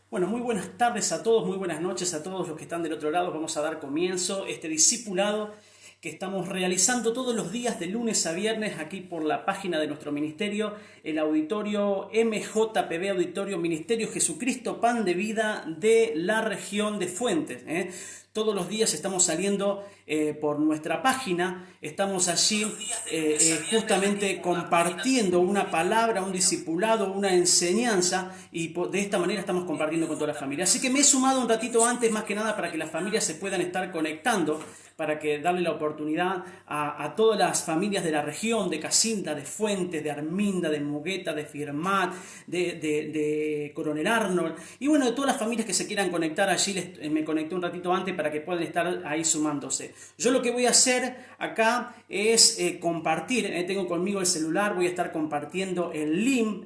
Bueno, muy buenas tardes a todos, muy buenas noches a todos los que están del otro lado. Vamos a dar comienzo a este discipulado que estamos realizando todos los días de lunes a viernes aquí por la página de nuestro ministerio, el auditorio MJPB, Auditorio Ministerio Jesucristo Pan de Vida de la región de Fuentes. Todos los días estamos saliendo por nuestra página, estamos allí justamente compartiendo una palabra, un discipulado, una enseñanza, y de esta manera estamos compartiendo con toda la familia. Así que me he sumado un ratito antes, más que nada para que las familias se puedan estar conectando, para que darle la oportunidad a todas las familias de la región, de Casilda, de Fuentes, de Arminda, de Mugueta, de Firmat, de Coronel Arnold, y bueno, de todas las familias que se quieran conectar allí. Me conecté un ratito antes para que puedan estar ahí sumándose. Yo lo que voy a hacer acá es compartir, tengo conmigo el celular, voy a estar compartiendo el link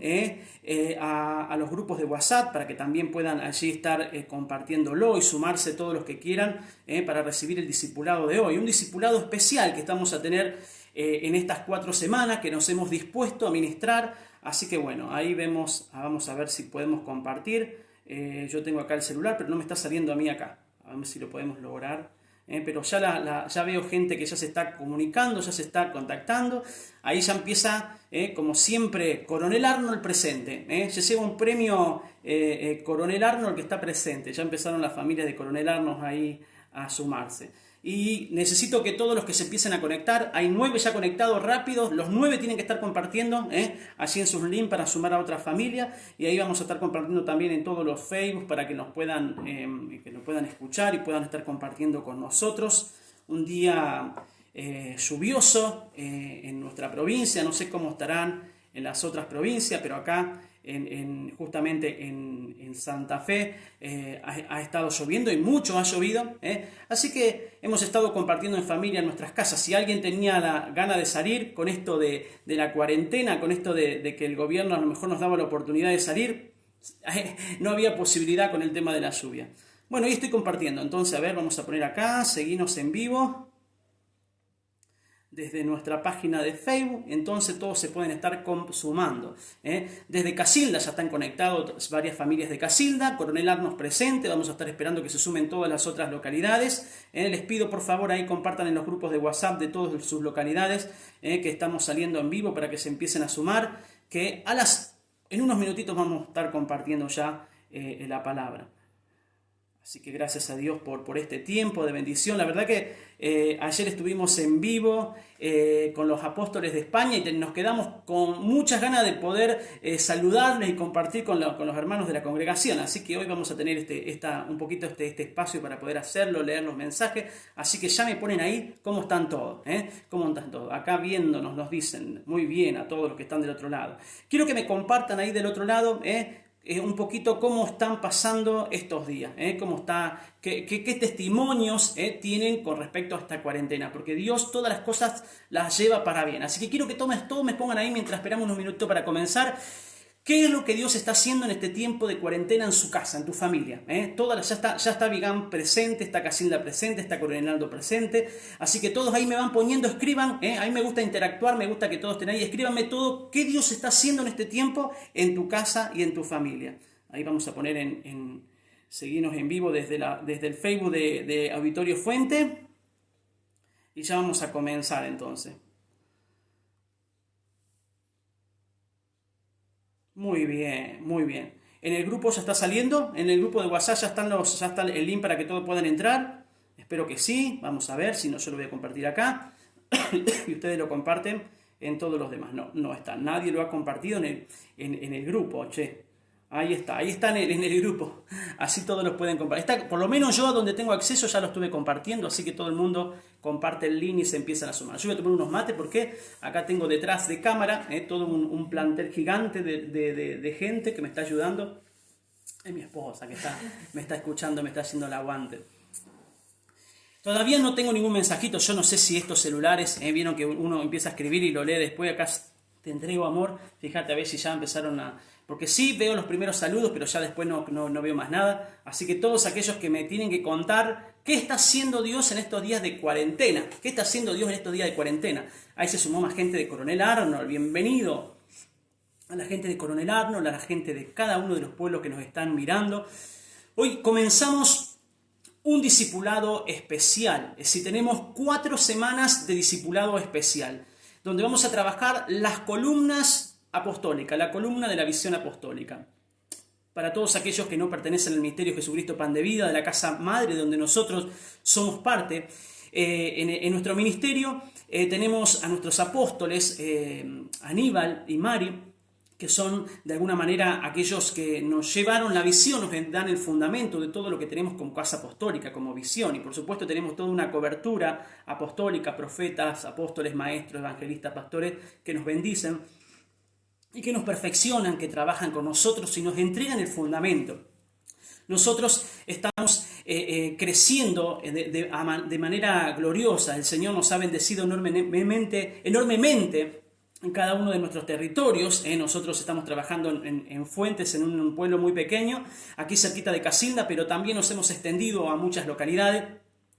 a los grupos de WhatsApp para que también puedan allí estar compartiéndolo y sumarse todos los que quieran para recibir el discipulado de hoy. Un discipulado especial que estamos a tener en estas 4 semanas que nos hemos dispuesto a ministrar. Así que bueno, ahí vamos a ver si podemos compartir. Yo tengo acá el celular, pero no me está saliendo a mí acá. A ver si lo podemos lograr. Pero ya veo gente que ya se está comunicando, ya se está contactando. Ahí ya empieza, como siempre, Coronel Arnold presente. Se lleva un premio Coronel Arnold que está presente. Ya empezaron las familias de Coronel Arnold ahí a sumarse. Y necesito que todos los que se empiecen a conectar, hay 9 ya conectados rápidos, los 9 tienen que estar compartiendo allí en sus links para sumar a otra familia, y ahí vamos a estar compartiendo también en todos los Facebook para que nos puedan escuchar y puedan estar compartiendo con nosotros. Un día lluvioso en nuestra provincia, no sé cómo estarán en las otras provincias, pero acá justamente en Santa Fe ha estado lloviendo y mucho ha llovido, así que hemos estado compartiendo en familia en nuestras casas. Si alguien tenía la gana de salir con esto de la cuarentena, con esto de que el gobierno a lo mejor nos daba la oportunidad de salir, no había posibilidad con el tema de la lluvia. Bueno, y estoy compartiendo, entonces a ver, vamos a poner acá, seguimos en vivo desde nuestra página de Facebook, entonces todos se pueden estar sumando. Desde Casilda ya están conectados varias familias de Casilda, Coronel Arnold presente, vamos a estar esperando que se sumen todas las otras localidades. Les pido por favor ahí compartan en los grupos de WhatsApp de todas sus localidades que estamos saliendo en vivo para que se empiecen a sumar, que en unos minutitos vamos a estar compartiendo ya la palabra. Así que gracias a Dios por este tiempo de bendición. La verdad que ayer estuvimos en vivo con los apóstoles de España y nos quedamos con muchas ganas de poder saludarles y compartir con los hermanos de la congregación. Así que hoy vamos a tener un poquito este espacio para poder hacerlo, leer los mensajes. Así que ya me ponen ahí cómo están todos. ¿Cómo están todos? Acá viéndonos nos dicen muy bien a todos los que están del otro lado. Quiero que me compartan ahí del otro lado un poquito cómo están pasando estos días, cómo está, qué testimonios tienen con respecto a esta cuarentena, porque Dios todas las cosas las lleva para bien. Así que quiero que todos me pongan ahí mientras esperamos unos minutos para comenzar. ¿Qué es lo que Dios está haciendo en este tiempo de cuarentena en su casa, en tu familia? Ya está Vigán presente, está Casilda presente, está Coronelando presente. Así que todos ahí me van poniendo, escriban. A mí me gusta interactuar, me gusta que todos estén ahí. Escríbanme todo, qué Dios está haciendo en este tiempo en tu casa y en tu familia. Ahí vamos a poner seguirnos en vivo desde el Facebook de Auditorio Fuente. Y ya vamos a comenzar entonces. Muy bien, muy bien. En el grupo ya está saliendo, en el grupo de WhatsApp ya está el link para que todos puedan entrar. Espero que sí, vamos a ver, si no yo lo voy a compartir acá y ustedes lo comparten en todos los demás. No está, nadie lo ha compartido en el grupo, che. Ahí está en el grupo, así todos los pueden compartir. Por lo menos yo donde tengo acceso ya lo estuve compartiendo, así que todo el mundo comparte el link y se empiezan a sumar. Yo voy a tomar unos mates porque acá tengo detrás de cámara todo un plantel gigante de gente que me está ayudando. Es mi esposa que me está escuchando, me está haciendo el aguante. Todavía no tengo ningún mensajito, yo no sé si estos celulares, vieron que uno empieza a escribir y lo lee después, acá te entrego amor, fíjate a ver si ya empezaron porque sí veo los primeros saludos, pero ya después no veo más nada. Así que todos aquellos que me tienen que contar qué está haciendo Dios en estos días de cuarentena. ¿Qué está haciendo Dios en estos días de cuarentena? Ahí se sumó más gente de Coronel Arnold, bienvenido. a la gente de Coronel Arnold, a la gente de cada uno de los pueblos que nos están mirando. Hoy comenzamos un discipulado especial, es decir, tenemos 4 semanas de discipulado especial, donde vamos a trabajar las columnas apostólicas, la columna de la visión apostólica. Para todos aquellos que no pertenecen al Ministerio Jesucristo Pan de Vida, de la Casa Madre, donde nosotros somos parte, en nuestro ministerio tenemos a nuestros apóstoles, Aníbal y Mari, que son de alguna manera aquellos que nos llevaron la visión, nos dan el fundamento de todo lo que tenemos como casa apostólica, como visión. Y por supuesto tenemos toda una cobertura apostólica, profetas, apóstoles, maestros, evangelistas, pastores, que nos bendicen y que nos perfeccionan, que trabajan con nosotros y nos entregan el fundamento. Nosotros estamos creciendo de manera gloriosa. El Señor nos ha bendecido enormemente en cada uno de nuestros territorios. Nosotros estamos trabajando en Fuentes, en un pueblo muy pequeño, aquí cerquita de Casilda, pero también nos hemos extendido a muchas localidades.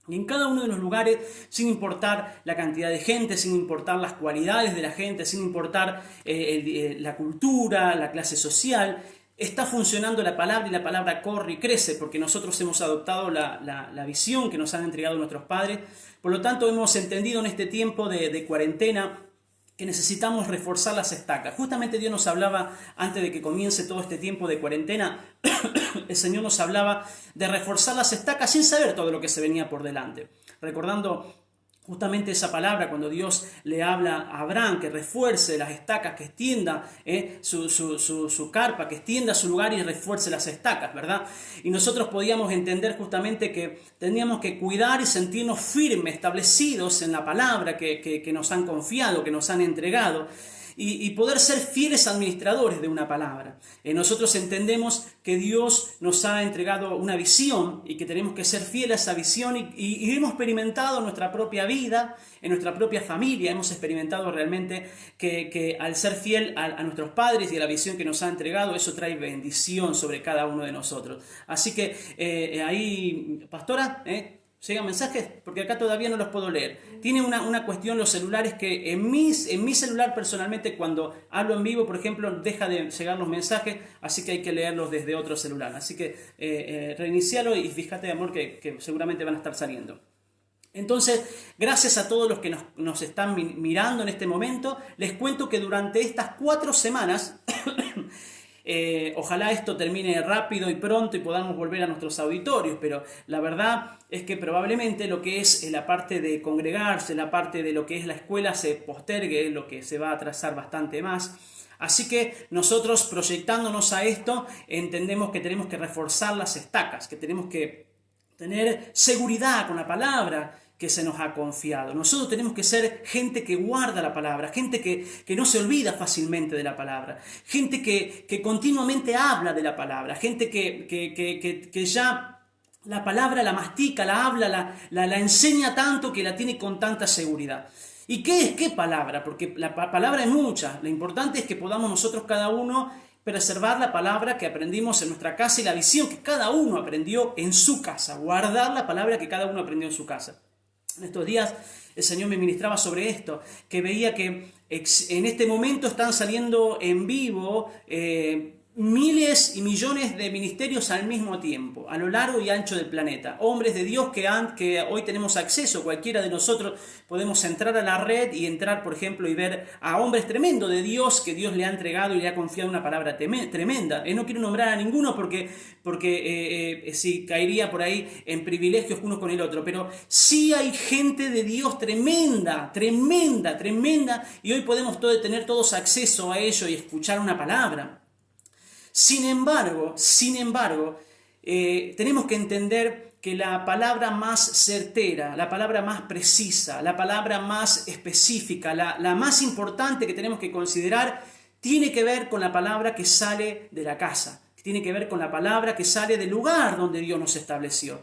Y en cada uno de los lugares, sin importar la cantidad de gente, sin importar las cualidades de la gente, sin importar la cultura, la clase social, está funcionando la palabra y la palabra corre y crece porque nosotros hemos adoptado la visión que nos han entregado nuestros padres. Por lo tanto, hemos entendido en este tiempo de cuarentena que necesitamos reforzar las estacas. Justamente Dios nos hablaba, antes de que comience todo este tiempo de cuarentena, el Señor nos hablaba de reforzar las estacas sin saber todo lo que se venía por delante. Recordando justamente esa palabra cuando Dios le habla a Abraham que refuerce las estacas, que extienda su carpa, que extienda su lugar y refuerce las estacas, ¿verdad? Y nosotros podíamos entender justamente que teníamos que cuidar y sentirnos firmes, establecidos en la palabra que nos han confiado, que nos han entregado. Y poder ser fieles administradores de una palabra. Nosotros entendemos que Dios nos ha entregado una visión y que tenemos que ser fieles a esa visión y hemos experimentado en nuestra propia vida, en nuestra propia familia, hemos experimentado realmente que al ser fiel a nuestros padres y a la visión que nos ha entregado, eso trae bendición sobre cada uno de nosotros. Así que ahí, pastora, ¿llegan mensajes? Porque acá todavía no los puedo leer. Tiene una cuestión los celulares que en mi celular personalmente cuando hablo en vivo, por ejemplo, deja de llegar los mensajes, así que hay que leerlos desde otro celular. Así que reinicialo y fíjate, amor, que seguramente van a estar saliendo. Entonces, gracias a todos los que nos están mirando en este momento, les cuento que durante estas 4 semanas... ojalá esto termine rápido y pronto y podamos volver a nuestros auditorios, pero la verdad es que probablemente lo que es la parte de congregarse, la parte de lo que es la escuela se postergue, lo que se va a atrasar bastante más. Así que nosotros proyectándonos a esto entendemos que tenemos que reforzar las estacas, que tenemos que tener seguridad con la palabra que se nos ha confiado. Nosotros tenemos que ser gente que guarda la palabra, gente que no se olvida fácilmente de la palabra, gente que continuamente habla de la palabra, gente que ya la palabra la mastica, la habla, la enseña tanto que la tiene con tanta seguridad. ¿Y qué es? ¿Qué palabra? Porque la palabra es mucha. Lo importante es que podamos nosotros cada uno preservar la palabra que aprendimos en nuestra casa y la visión que cada uno aprendió en su casa, guardar la palabra que cada uno aprendió en su casa. En estos días el Señor me ministraba sobre esto, que veía que en este momento están saliendo en vivo miles y millones de ministerios al mismo tiempo, a lo largo y ancho del planeta. Hombres de Dios que hoy tenemos acceso, cualquiera de nosotros podemos entrar a la red y entrar, por ejemplo, y ver a hombres tremendos de Dios que Dios le ha entregado y le ha confiado una palabra tremenda. No quiero nombrar a ninguno porque sí caería por ahí en privilegios uno con el otro, pero sí hay gente de Dios tremenda, y hoy podemos tener todos acceso a ello y escuchar una palabra. Sin embargo, tenemos que entender que la palabra más certera, la palabra más precisa, la palabra más específica, la más importante que tenemos que considerar, tiene que ver con la palabra que sale de la casa. Tiene que ver con la palabra que sale del lugar donde Dios nos estableció.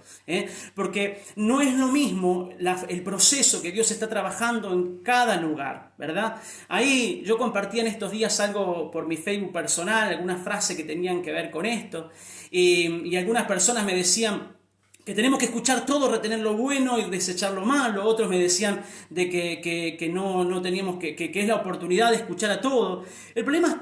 Porque no es lo mismo el proceso que Dios está trabajando en cada lugar, ¿verdad? Ahí yo compartí en estos días algo por mi Facebook personal, algunas frases que tenían que ver con esto, y algunas personas me decían, que tenemos que escuchar todo, retener lo bueno y desechar lo malo. Otros me decían de que no teníamos que es la oportunidad de escuchar a todo. El problema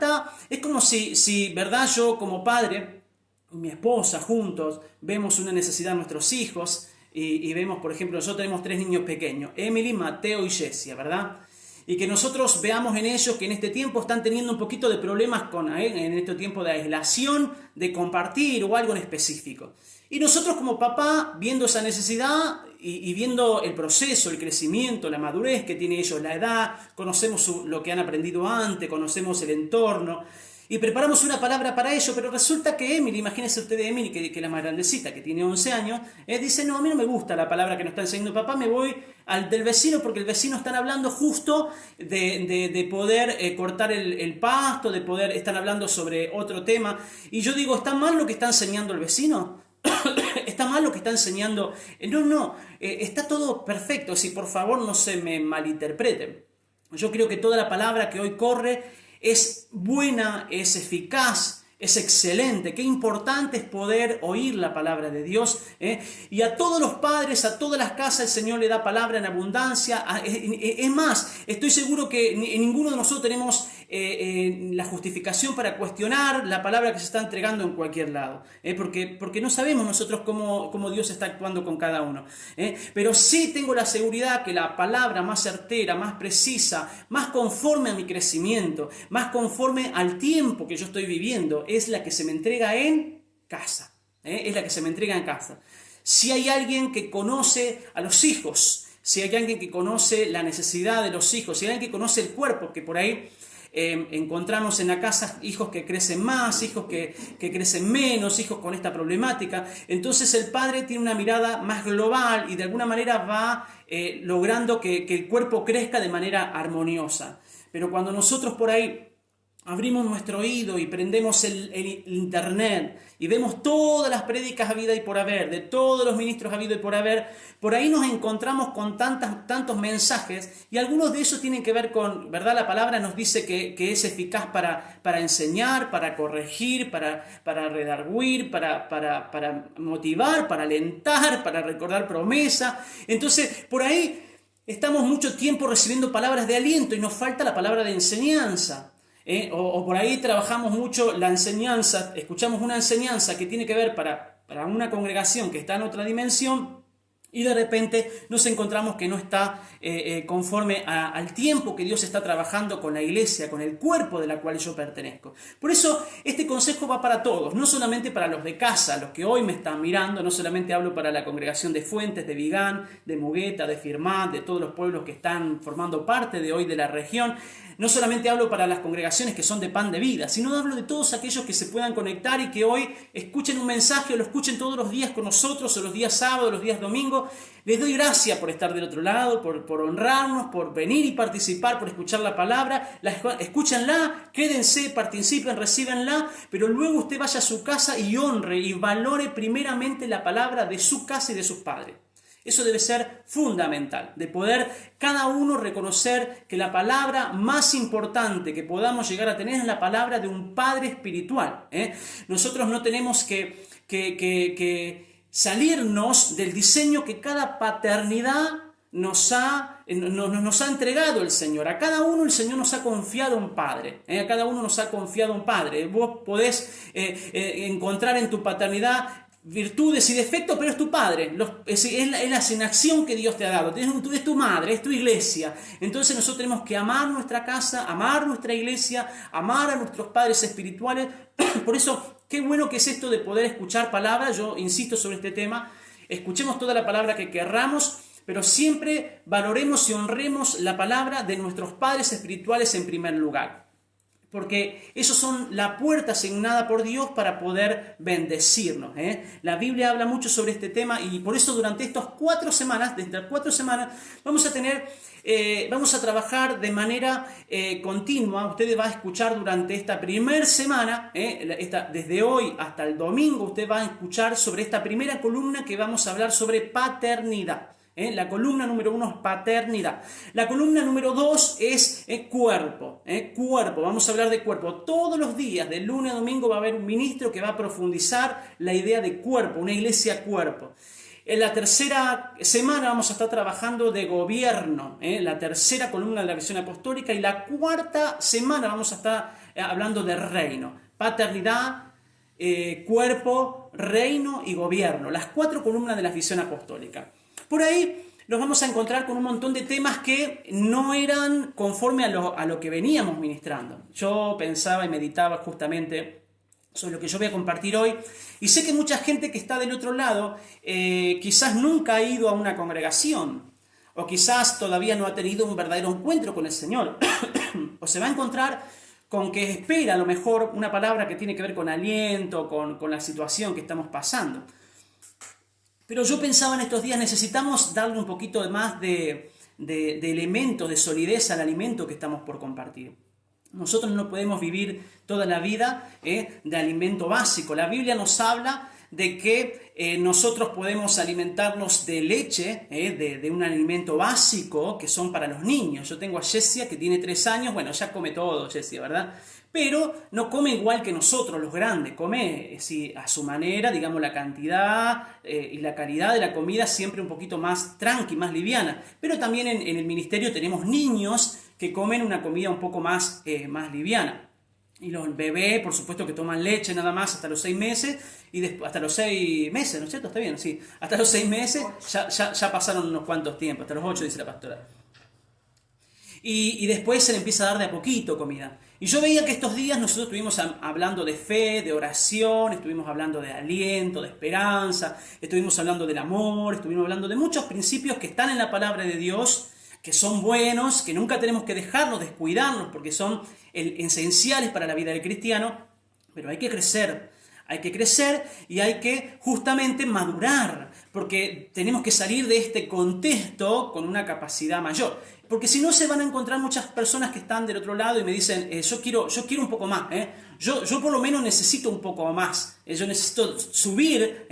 es como si, ¿verdad? Yo como padre, mi esposa, juntos, vemos una necesidad de nuestros hijos y vemos, por ejemplo, nosotros tenemos 3 niños pequeños, Emily, Mateo y Jessia, ¿verdad? Y que nosotros veamos en ellos que en este tiempo están teniendo un poquito de problemas en este tiempo de aislación, de compartir o algo en específico. Y nosotros como papá, viendo esa necesidad y viendo el proceso, el crecimiento, la madurez que tienen ellos, la edad, conocemos lo que han aprendido antes, conocemos el entorno, y preparamos una palabra para ello, pero resulta que Emily, imagínense usted de Emily, que es la más grandecita, que tiene 11 años, dice, no, a mí no me gusta la palabra que nos está enseñando papá, me voy al del vecino porque el vecino están hablando justo de poder cortar el pasto, están hablando sobre otro tema, y yo digo, ¿está mal lo que está enseñando el vecino? ¿Está mal lo que está enseñando? No, está todo perfecto, si por favor no se me malinterpreten. Yo creo que toda la palabra que hoy corre es buena, es eficaz, es excelente. Qué importante es poder oír la palabra de Dios. Y a todos los padres, a todas las casas, el Señor le da palabra en abundancia. Es más, estoy seguro que ninguno de nosotros tenemos la justificación para cuestionar la palabra que se está entregando en cualquier lado. Porque no sabemos nosotros cómo Dios está actuando con cada uno. Pero sí tengo la seguridad que la palabra más certera, más precisa, más conforme a mi crecimiento, más conforme al tiempo que yo estoy viviendo, es la que se me entrega en casa. Es la que se me entrega en casa. Si hay alguien que conoce a los hijos, si hay alguien que conoce la necesidad de los hijos, si hay alguien que conoce el cuerpo, que por ahí encontramos en la casa hijos que crecen más, hijos que crecen menos, hijos con esta problemática, entonces el padre tiene una mirada más global y de alguna manera va logrando que el cuerpo crezca de manera armoniosa. Pero cuando nosotros por ahí abrimos nuestro oído y prendemos el internet y vemos todas las prédicas habidas y por haber, de todos los ministros habidos y por haber, por ahí nos encontramos con tantos mensajes y algunos de ellos tienen que ver con, ¿verdad? La palabra nos dice que es eficaz para enseñar, para corregir, para redarguir, para motivar, para alentar, para recordar promesa. Entonces, por ahí estamos mucho tiempo recibiendo palabras de aliento y nos falta la palabra de enseñanza. O por ahí trabajamos mucho la enseñanza, escuchamos una enseñanza que tiene que ver para una congregación que está en otra dimensión y de repente nos encontramos que no está conforme al tiempo que Dios está trabajando con la iglesia, con el cuerpo de la cual yo pertenezco. Por eso este consejo va para todos, no solamente para los de casa, los que hoy me están mirando, no solamente hablo para la congregación de Fuentes, de Vigán, de Mugueta, de Firmat, de todos los pueblos que están formando parte de hoy de la región. No solamente hablo para las congregaciones que son de Pan de Vida, sino hablo de todos aquellos que se puedan conectar y que hoy escuchen un mensaje o lo escuchen todos los días con nosotros, o los días sábados, los días domingos. Les doy gracias por estar del otro lado, por honrarnos, por venir y participar, por escuchar la palabra. Escúchenla, quédense, participen, recíbenla, pero luego usted vaya a su casa y honre y valore primeramente la palabra de su casa y de sus padres. Eso debe ser fundamental, de poder cada uno reconocer que la palabra más importante que podamos llegar a tener es la palabra de un padre espiritual. Nosotros no tenemos que salirnos del diseño que cada paternidad nos ha entregado el Señor. A cada uno el Señor nos ha confiado un padre. A cada uno nos ha confiado un padre. Vos podés encontrar en tu paternidad virtudes y defectos, pero es tu padre, es la asignación que Dios te ha dado, es tu madre, es tu iglesia. Entonces nosotros tenemos que amar nuestra casa, amar nuestra iglesia, amar a nuestros padres espirituales. Por eso, qué bueno que es esto de poder escuchar palabras. Yo insisto sobre este tema, escuchemos toda la palabra que querramos, pero siempre valoremos y honremos la palabra de nuestros padres espirituales en primer lugar. Porque esos son la puerta asignada por Dios para poder bendecirnos. La Biblia habla mucho sobre este tema y por eso durante estas 4 semanas, vamos a trabajar de manera continua. Ustedes van a escuchar durante esta primera semana, desde hoy hasta el domingo, usted va a escuchar sobre esta primera columna que vamos a hablar sobre paternidad. La columna número 1 es paternidad. La columna número 2 es cuerpo. Cuerpo, vamos a hablar de cuerpo. Todos los días, de lunes a domingo, va a haber un ministro que va a profundizar la idea de cuerpo, una iglesia cuerpo. En la tercera semana vamos a estar trabajando de gobierno, la tercera columna de la visión apostólica, y la cuarta semana vamos a estar hablando de reino, paternidad, cuerpo, reino y gobierno, las 4 columnas de la visión apostólica. Por ahí nos vamos a encontrar con un montón de temas que no eran conforme a lo que veníamos ministrando. Yo pensaba y meditaba justamente sobre lo que yo voy a compartir hoy, y sé que mucha gente que está del otro lado quizás nunca ha ido a una congregación, o quizás todavía no ha tenido un verdadero encuentro con el Señor, o se va a encontrar con que espera a lo mejor una palabra que tiene que ver con aliento, con la situación que estamos pasando. Pero yo pensaba en estos días, necesitamos darle un poquito más de elementos, de solidez al alimento que estamos por compartir. Nosotros no podemos vivir toda la vida de alimento básico. La Biblia nos habla de que nosotros podemos alimentarnos de leche, de un alimento básico que son para los niños. Yo tengo a Jessia que tiene 3 años, bueno, ya come todo Jessia, ¿verdad? Pero no come igual que nosotros, los grandes, come a su manera, digamos, la cantidad y la calidad de la comida siempre un poquito más tranqui, más liviana. Pero también en el ministerio tenemos niños que comen una comida un poco más liviana. Y los bebés, por supuesto, que toman leche nada más hasta los 6 meses, y después, hasta los 6 meses, ¿no es cierto? Está bien, sí. Hasta los 6 meses ya pasaron unos cuantos tiempos, hasta los 8, dice la pastora. Y después se le empieza a dar de a poquito comida. Y yo veía que estos días nosotros estuvimos hablando de fe, de oración, estuvimos hablando de aliento, de esperanza, estuvimos hablando del amor, estuvimos hablando de muchos principios que están en la palabra de Dios, que son buenos, que nunca tenemos que dejarnos, descuidarnos, porque son esenciales para la vida del cristiano, pero hay que crecer y hay que justamente madurar, porque tenemos que salir de este contexto con una capacidad mayor. Porque si no, se van a encontrar muchas personas que están del otro lado y me dicen, yo quiero un poco más, yo por lo menos necesito un poco más, yo necesito subir,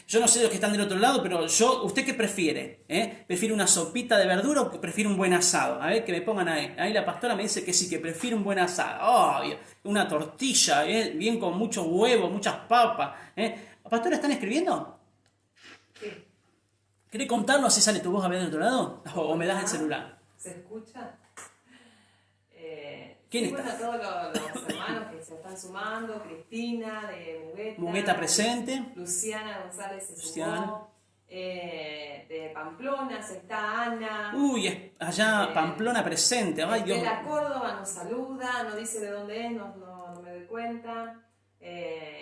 yo no sé de los que están del otro lado, pero ¿usted qué prefiere? ¿Prefiere una sopita de verdura o prefiere un buen asado? A ver, que me pongan ahí. Ahí la pastora me dice que sí, que prefiere un buen asado. Oh, una tortilla, bien con mucho huevo, muchas papas. ¿Pastora, están escribiendo? Sí. ¿Querés contarnos si sale tu voz a ver del otro lado? ¿O me das el celular? ¿Se escucha? ¿Quién sí, está? Bueno, todos los hermanos que se están sumando, Cristina de Mugueta. Mugueta presente. Luciana González se Luciana. sumó. De Pamplona se está Ana. Uy, allá Pamplona presente. Ay, Dios. Estela Córdoba nos saluda, no dice de dónde es, no me doy cuenta.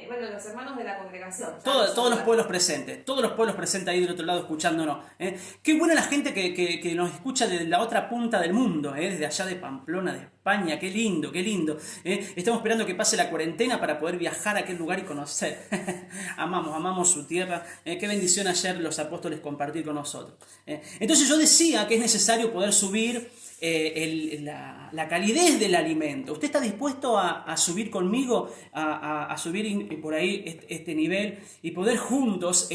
Bueno, los hermanos de la congregación. Todos los pueblos presentes ahí del otro lado escuchándonos. Qué buena la gente que nos escucha desde la otra punta del mundo, desde allá de Pamplona, de España. Qué lindo, qué lindo. Estamos esperando que pase la cuarentena para poder viajar a aquel lugar y conocer. Amamos su tierra. Qué bendición ayer los apóstoles compartir con nosotros. Entonces yo decía que es necesario poder subir la calidez del alimento. ¿Usted está dispuesto a subir conmigo, a subir por ahí este nivel y poder juntos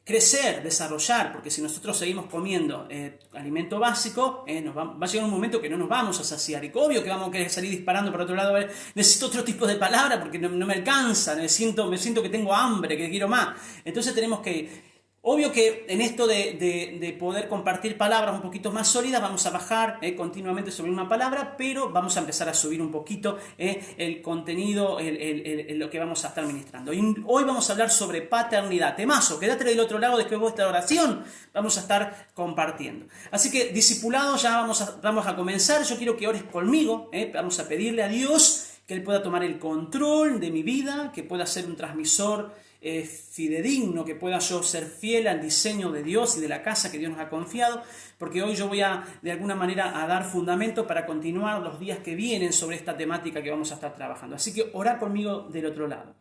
crecer, desarrollar? Porque si nosotros seguimos comiendo alimento básico, va a llegar un momento que no nos vamos a saciar. Y obvio que vamos a querer salir disparando para otro lado. Necesito otro tipo de palabra porque no me alcanza. Me siento que tengo hambre, que quiero más. Entonces tenemos que... Obvio que en esto de poder compartir palabras un poquito más sólidas, vamos a bajar continuamente sobre una palabra, pero vamos a empezar a subir un poquito el contenido, lo que vamos a estar ministrando. Y hoy vamos a hablar sobre paternidad. Temazo, quédate del otro lado después de esta oración, vamos a estar compartiendo. Así que, discipulados, ya vamos a comenzar. Yo quiero que ores conmigo, vamos a pedirle a Dios que Él pueda tomar el control de mi vida, que pueda ser un transmisor fidedigno, que pueda yo ser fiel al diseño de Dios y de la casa que Dios nos ha confiado, porque hoy yo voy de alguna manera a dar fundamento para continuar los días que vienen sobre esta temática que vamos a estar trabajando. Así que orá conmigo del otro lado.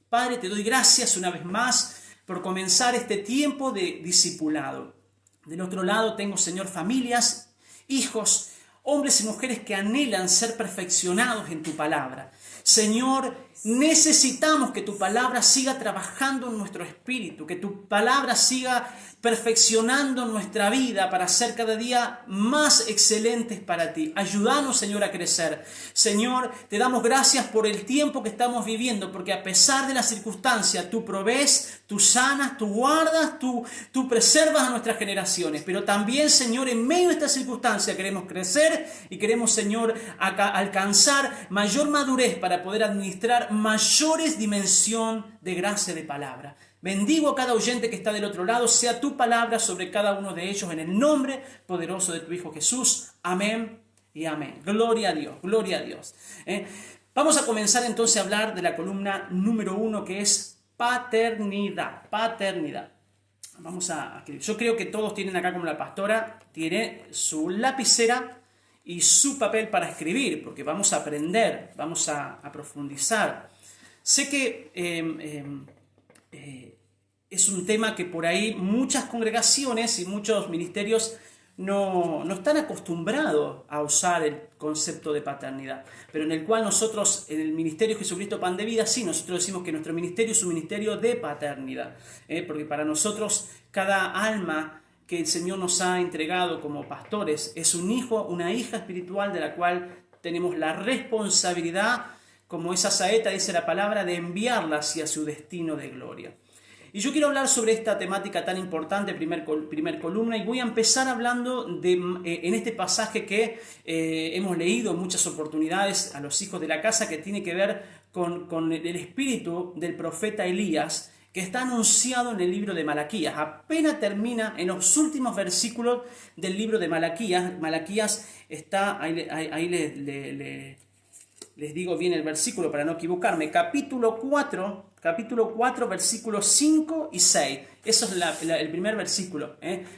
Padre, te doy gracias una vez más por comenzar este tiempo de discipulado. Del otro lado tengo, Señor, familias, hijos, hombres y mujeres que anhelan ser perfeccionados en tu palabra. Señor, Necesitamos que tu palabra siga trabajando en nuestro espíritu, que tu palabra siga perfeccionando nuestra vida para ser cada día más excelentes para ti. Ayúdanos, Señor, a crecer. Señor, te damos gracias por el tiempo que estamos viviendo, porque a pesar de las circunstancias, tú provees, tú sanas, tú guardas, tú preservas a nuestras generaciones. Pero también, Señor, en medio de esta circunstancia queremos crecer y queremos, Señor, alcanzar mayor madurez para poder administrar mayores dimensión de gracia de palabra. Bendigo a cada oyente que está del otro lado, sea tu palabra sobre cada uno de ellos en el nombre poderoso de tu Hijo Jesús. Amén y amén. Gloria a Dios, gloria a Dios. Vamos a comenzar entonces a hablar de la columna número 1, que es paternidad. Paternidad. Vamos a escribir. Yo creo que todos tienen acá, como la pastora, tiene su lapicera y su papel para escribir, porque vamos a aprender, vamos a profundizar. Sé que es un tema que por ahí muchas congregaciones y muchos ministerios no están acostumbrados a usar el concepto de paternidad, pero en el cual nosotros, en el Ministerio Jesucristo Pan de Vida, sí, nosotros decimos que nuestro ministerio es un ministerio de paternidad, porque para nosotros cada alma que el Señor nos ha entregado como pastores es un hijo, una hija espiritual de la cual tenemos la responsabilidad, como esa saeta dice la palabra, de enviarla hacia su destino de gloria. Y yo quiero hablar sobre esta temática tan importante, primer columna, y voy a empezar hablando en este pasaje que hemos leído en muchas oportunidades a los hijos de la casa, que tiene que ver con el espíritu del profeta Elías, que está anunciado en el libro de Malaquías. Apenas termina en los últimos versículos del libro de Malaquías. Malaquías está, ahí les digo bien el versículo para no equivocarme, capítulo 4, versículos 5 y 6. Eso es el primer versículo.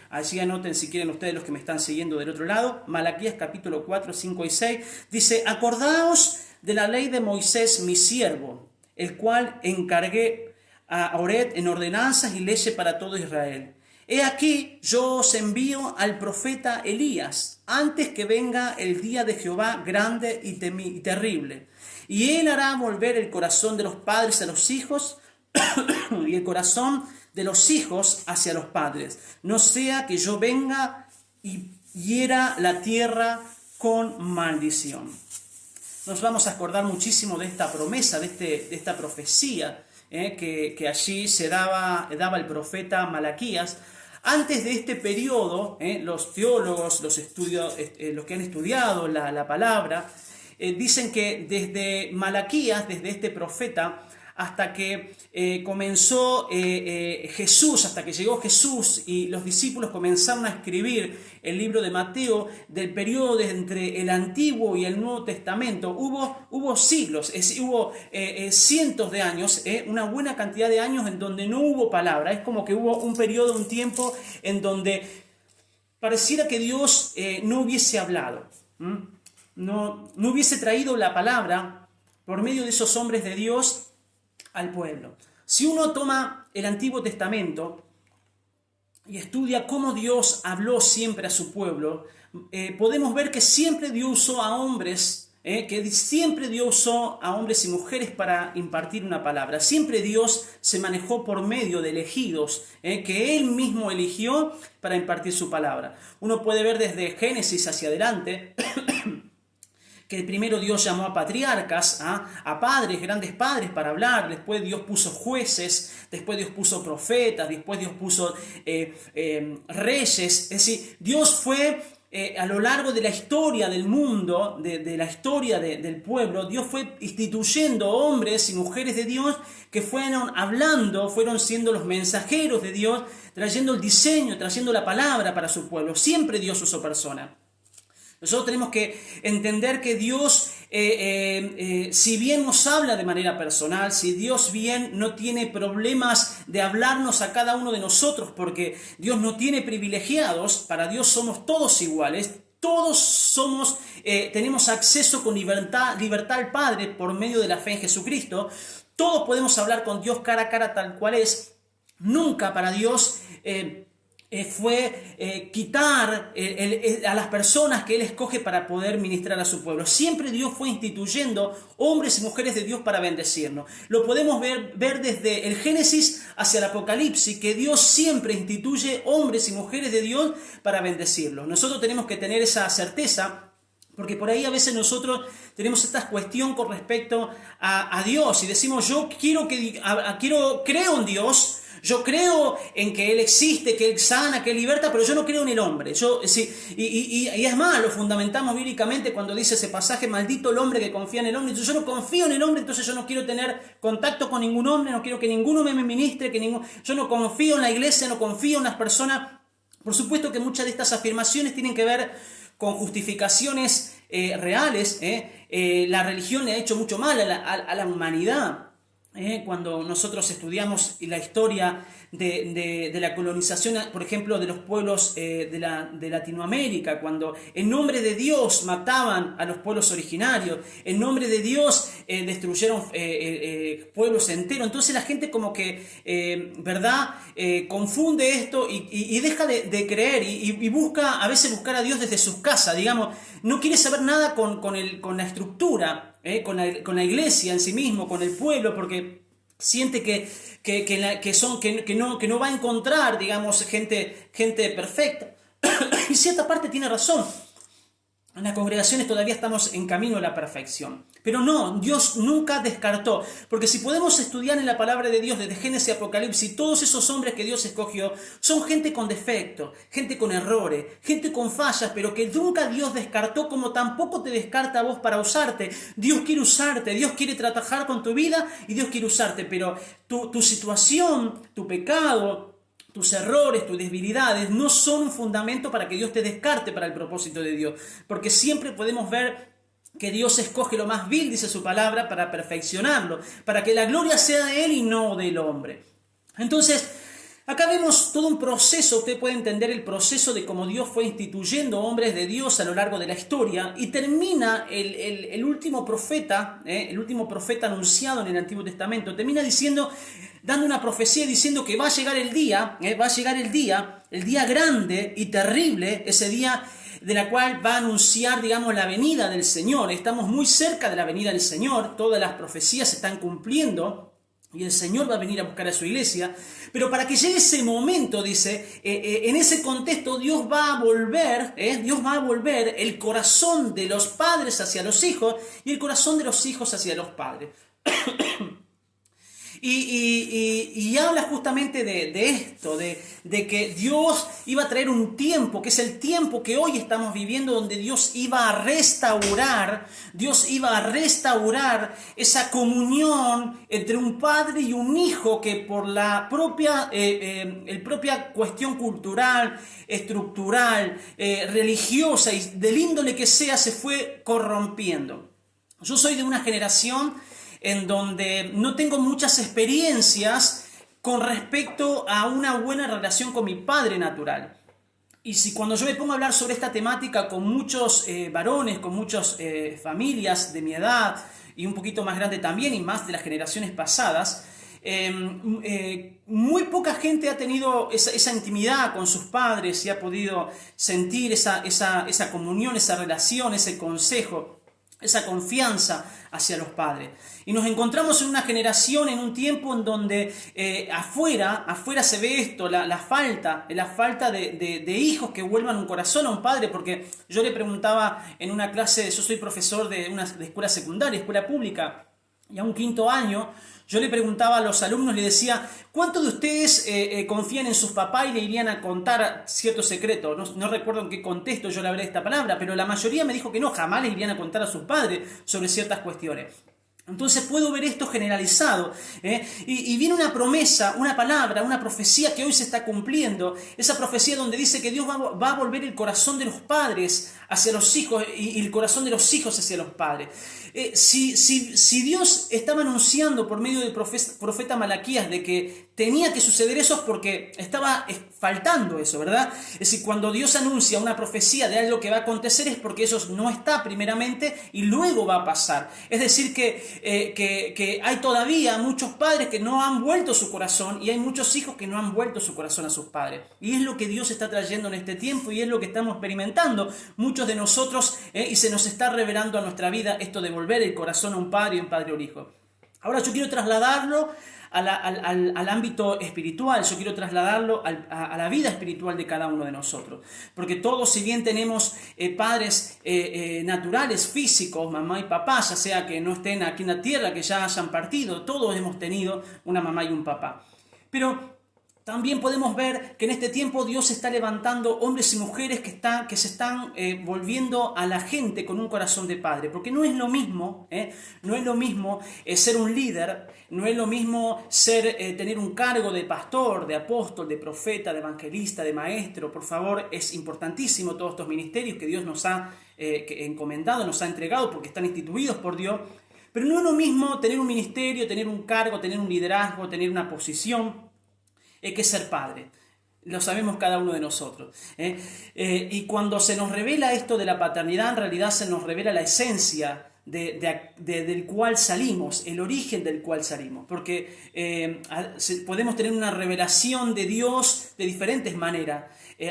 Allí anoten si quieren ustedes, los que me están siguiendo del otro lado. Malaquías capítulo 4, 5 y 6. Dice: acordaos de la ley de Moisés mi siervo, el cual encargué a Oreb en ordenanzas y leyes para todo Israel. He aquí, yo os envío al profeta Elías, antes que venga el día de Jehová grande y terrible. Y él hará volver el corazón de los padres a los hijos y el corazón de los hijos hacia los padres. No sea que yo venga y hiera la tierra con maldición. Nos vamos a acordar muchísimo de esta promesa, de esta profecía que allí se daba el profeta Malaquías. Antes de este periodo, los teólogos, los que han estudiado la palabra, dicen que desde Malaquías, desde este profeta, hasta que comenzó Jesús, hasta que llegó Jesús y los discípulos comenzaron a escribir el libro de Mateo, del periodo entre el Antiguo y el Nuevo Testamento, hubo siglos, hubo cientos de años, una buena cantidad de años en donde no hubo palabra. Es como que hubo un periodo, un tiempo en donde pareciera que Dios no hubiese hablado, no hubiese traído la palabra por medio de esos hombres de Dios al pueblo. Si uno toma el Antiguo Testamento y estudia cómo Dios habló siempre a su pueblo, podemos ver que siempre Dios usó a hombres, siempre Dios usó a hombres y mujeres para impartir una palabra. Siempre Dios se manejó por medio de elegidos, que Él mismo eligió para impartir su palabra. Uno puede ver desde Génesis hacia adelante que primero Dios llamó a patriarcas, a padres, grandes padres para hablar, después Dios puso jueces, después Dios puso profetas, después Dios puso reyes. Es decir, Dios fue a lo largo de la historia del mundo, de la historia del pueblo, Dios fue instituyendo hombres y mujeres de Dios que fueron hablando, fueron siendo los mensajeros de Dios, trayendo el diseño, trayendo la palabra para su pueblo. Siempre Dios usó personas. Nosotros tenemos que entender que Dios, si bien nos habla de manera personal, si Dios bien no tiene problemas de hablarnos a cada uno de nosotros, porque Dios no tiene privilegiados, para Dios somos todos iguales, todos tenemos acceso con libertad al Padre por medio de la fe en Jesucristo, todos podemos hablar con Dios cara a cara tal cual es. Nunca para Dios fue quitar a las personas que Él escoge para poder ministrar a su pueblo. Siempre Dios fue instituyendo hombres y mujeres de Dios para bendecirnos. Lo podemos ver desde el Génesis hacia el Apocalipsis, que Dios siempre instituye hombres y mujeres de Dios para bendecirlos. Nosotros tenemos que tener esa certeza, porque por ahí a veces nosotros tenemos esta cuestión con respecto a Dios y decimos, yo creo en Dios. Yo creo en que Él existe, que Él sana, que Él liberta, pero yo no creo en el hombre. Y es más, lo fundamentamos bíblicamente cuando dice ese pasaje, maldito el hombre que confía en el hombre. Yo no confío en el hombre, entonces yo no quiero tener contacto con ningún hombre, no quiero que ninguno me ministre, yo no confío en la iglesia, no confío en las personas. Por supuesto que muchas de estas afirmaciones tienen que ver con justificaciones reales. La religión le ha hecho mucho mal a la humanidad. Cuando nosotros estudiamos la historia de la colonización, por ejemplo, de los pueblos de Latinoamérica, cuando en nombre de Dios mataban a los pueblos originarios, en nombre de Dios destruyeron pueblos enteros. Entonces la gente como que, ¿verdad? Confunde esto y deja de creer y busca a veces buscar a Dios desde sus casas, digamos, no quiere saber nada con la estructura. Con la iglesia en sí mismo, con el pueblo, porque siente que no va a encontrar, digamos, gente perfecta. Y cierta parte tiene razón. En las congregaciones todavía estamos en camino a la perfección. Pero no, Dios nunca descartó. Porque si podemos estudiar en la palabra de Dios desde Génesis y Apocalipsis, todos esos hombres que Dios escogió son gente con defectos, gente con errores, gente con fallas, pero que nunca Dios descartó, como tampoco te descarta a vos para usarte. Dios quiere usarte, Dios quiere trabajar con tu vida y Dios quiere usarte. Pero tu situación, tu pecado, tus errores, tus debilidades no son un fundamento para que Dios te descarte para el propósito de Dios. Porque siempre podemos ver que Dios escoge lo más vil, dice su palabra, para perfeccionarlo, para que la gloria sea de Él y no del hombre. Entonces, acá vemos todo un proceso. Usted puede entender el proceso de cómo Dios fue instituyendo hombres de Dios a lo largo de la historia, y termina el último profeta, el último profeta anunciado en el Antiguo Testamento, termina dando una profecía diciendo que va a llegar el día grande y terrible, ese día de la cual va a anunciar, digamos, la venida del Señor. Estamos muy cerca de la venida del Señor, todas las profecías se están cumpliendo y el Señor va a venir a buscar a su iglesia. Pero para que llegue ese momento, dice, en ese contexto Dios va a volver el corazón de los padres hacia los hijos y el corazón de los hijos hacia los padres. Y habla justamente de esto, de que Dios iba a traer un tiempo, que es el tiempo que hoy estamos viviendo, donde Dios iba a restaurar esa comunión entre un padre y un hijo que por la propia cuestión cultural, estructural, religiosa y del índole que sea, se fue corrompiendo. Yo soy de una generación en donde no tengo muchas experiencias con respecto a una buena relación con mi padre natural. Y cuando yo me pongo a hablar sobre esta temática con muchos varones, con muchas familias de mi edad y un poquito más grande también, y más de las generaciones pasadas, muy poca gente ha tenido esa intimidad con sus padres y ha podido sentir esa comunión, esa relación, ese consejo, esa confianza hacia los padres. Y nos encontramos en una generación, en un tiempo en donde afuera se ve esto, la falta de hijos que vuelvan un corazón a un padre. Porque yo le preguntaba en una clase, yo soy profesor de escuela secundaria, escuela pública, y a un quinto año, yo le preguntaba a los alumnos, le decía, ¿cuántos de ustedes confían en sus papás y le irían a contar cierto secreto? No recuerdo en qué contexto yo le hablé esta palabra, pero la mayoría me dijo que no, jamás le irían a contar a sus padres sobre ciertas cuestiones. Entonces puedo ver esto generalizado, y viene una promesa, una palabra, una profecía que hoy se está cumpliendo. Esa profecía donde dice que Dios va a volver el corazón de los padres hacia los hijos y el corazón de los hijos hacia los padres. Si Dios estaba anunciando por medio del profeta Malaquías de que tenía que suceder eso, es porque estaba faltando eso, ¿verdad? Es decir, cuando Dios anuncia una profecía de algo que va a acontecer, es porque eso no está primeramente y luego va a pasar. Es decir, que que hay todavía muchos padres que no han vuelto su corazón y hay muchos hijos que no han vuelto su corazón a sus padres. Y es lo que Dios está trayendo en este tiempo y es lo que estamos experimentando muchos de nosotros, y se nos está revelando a nuestra vida esto de volver el corazón a un padre y un padre a un hijo. Ahora yo quiero trasladarlo al ámbito espiritual, yo quiero trasladarlo a la vida espiritual de cada uno de nosotros. Porque todos, si bien tenemos padres naturales, físicos, mamá y papá, ya sea que no estén aquí en la tierra, que ya hayan partido, todos hemos tenido una mamá y un papá. Pero también podemos ver que en este tiempo Dios está levantando hombres y mujeres que se están volviendo a la gente con un corazón de padre. Porque no es lo mismo, no es lo mismo ser un líder, no es lo mismo tener un cargo de pastor, de apóstol, de profeta, de evangelista, de maestro. Por favor, es importantísimo todos estos ministerios que Dios nos ha encomendado, nos ha entregado porque están instituidos por Dios. Pero no es lo mismo tener un ministerio, tener un cargo, tener un liderazgo, tener una posición, que ser padre. Lo sabemos cada uno de nosotros. Y cuando se nos revela esto de la paternidad, en realidad se nos revela la esencia del cual salimos, el origen del cual salimos. Porque podemos tener una revelación de Dios de diferentes maneras.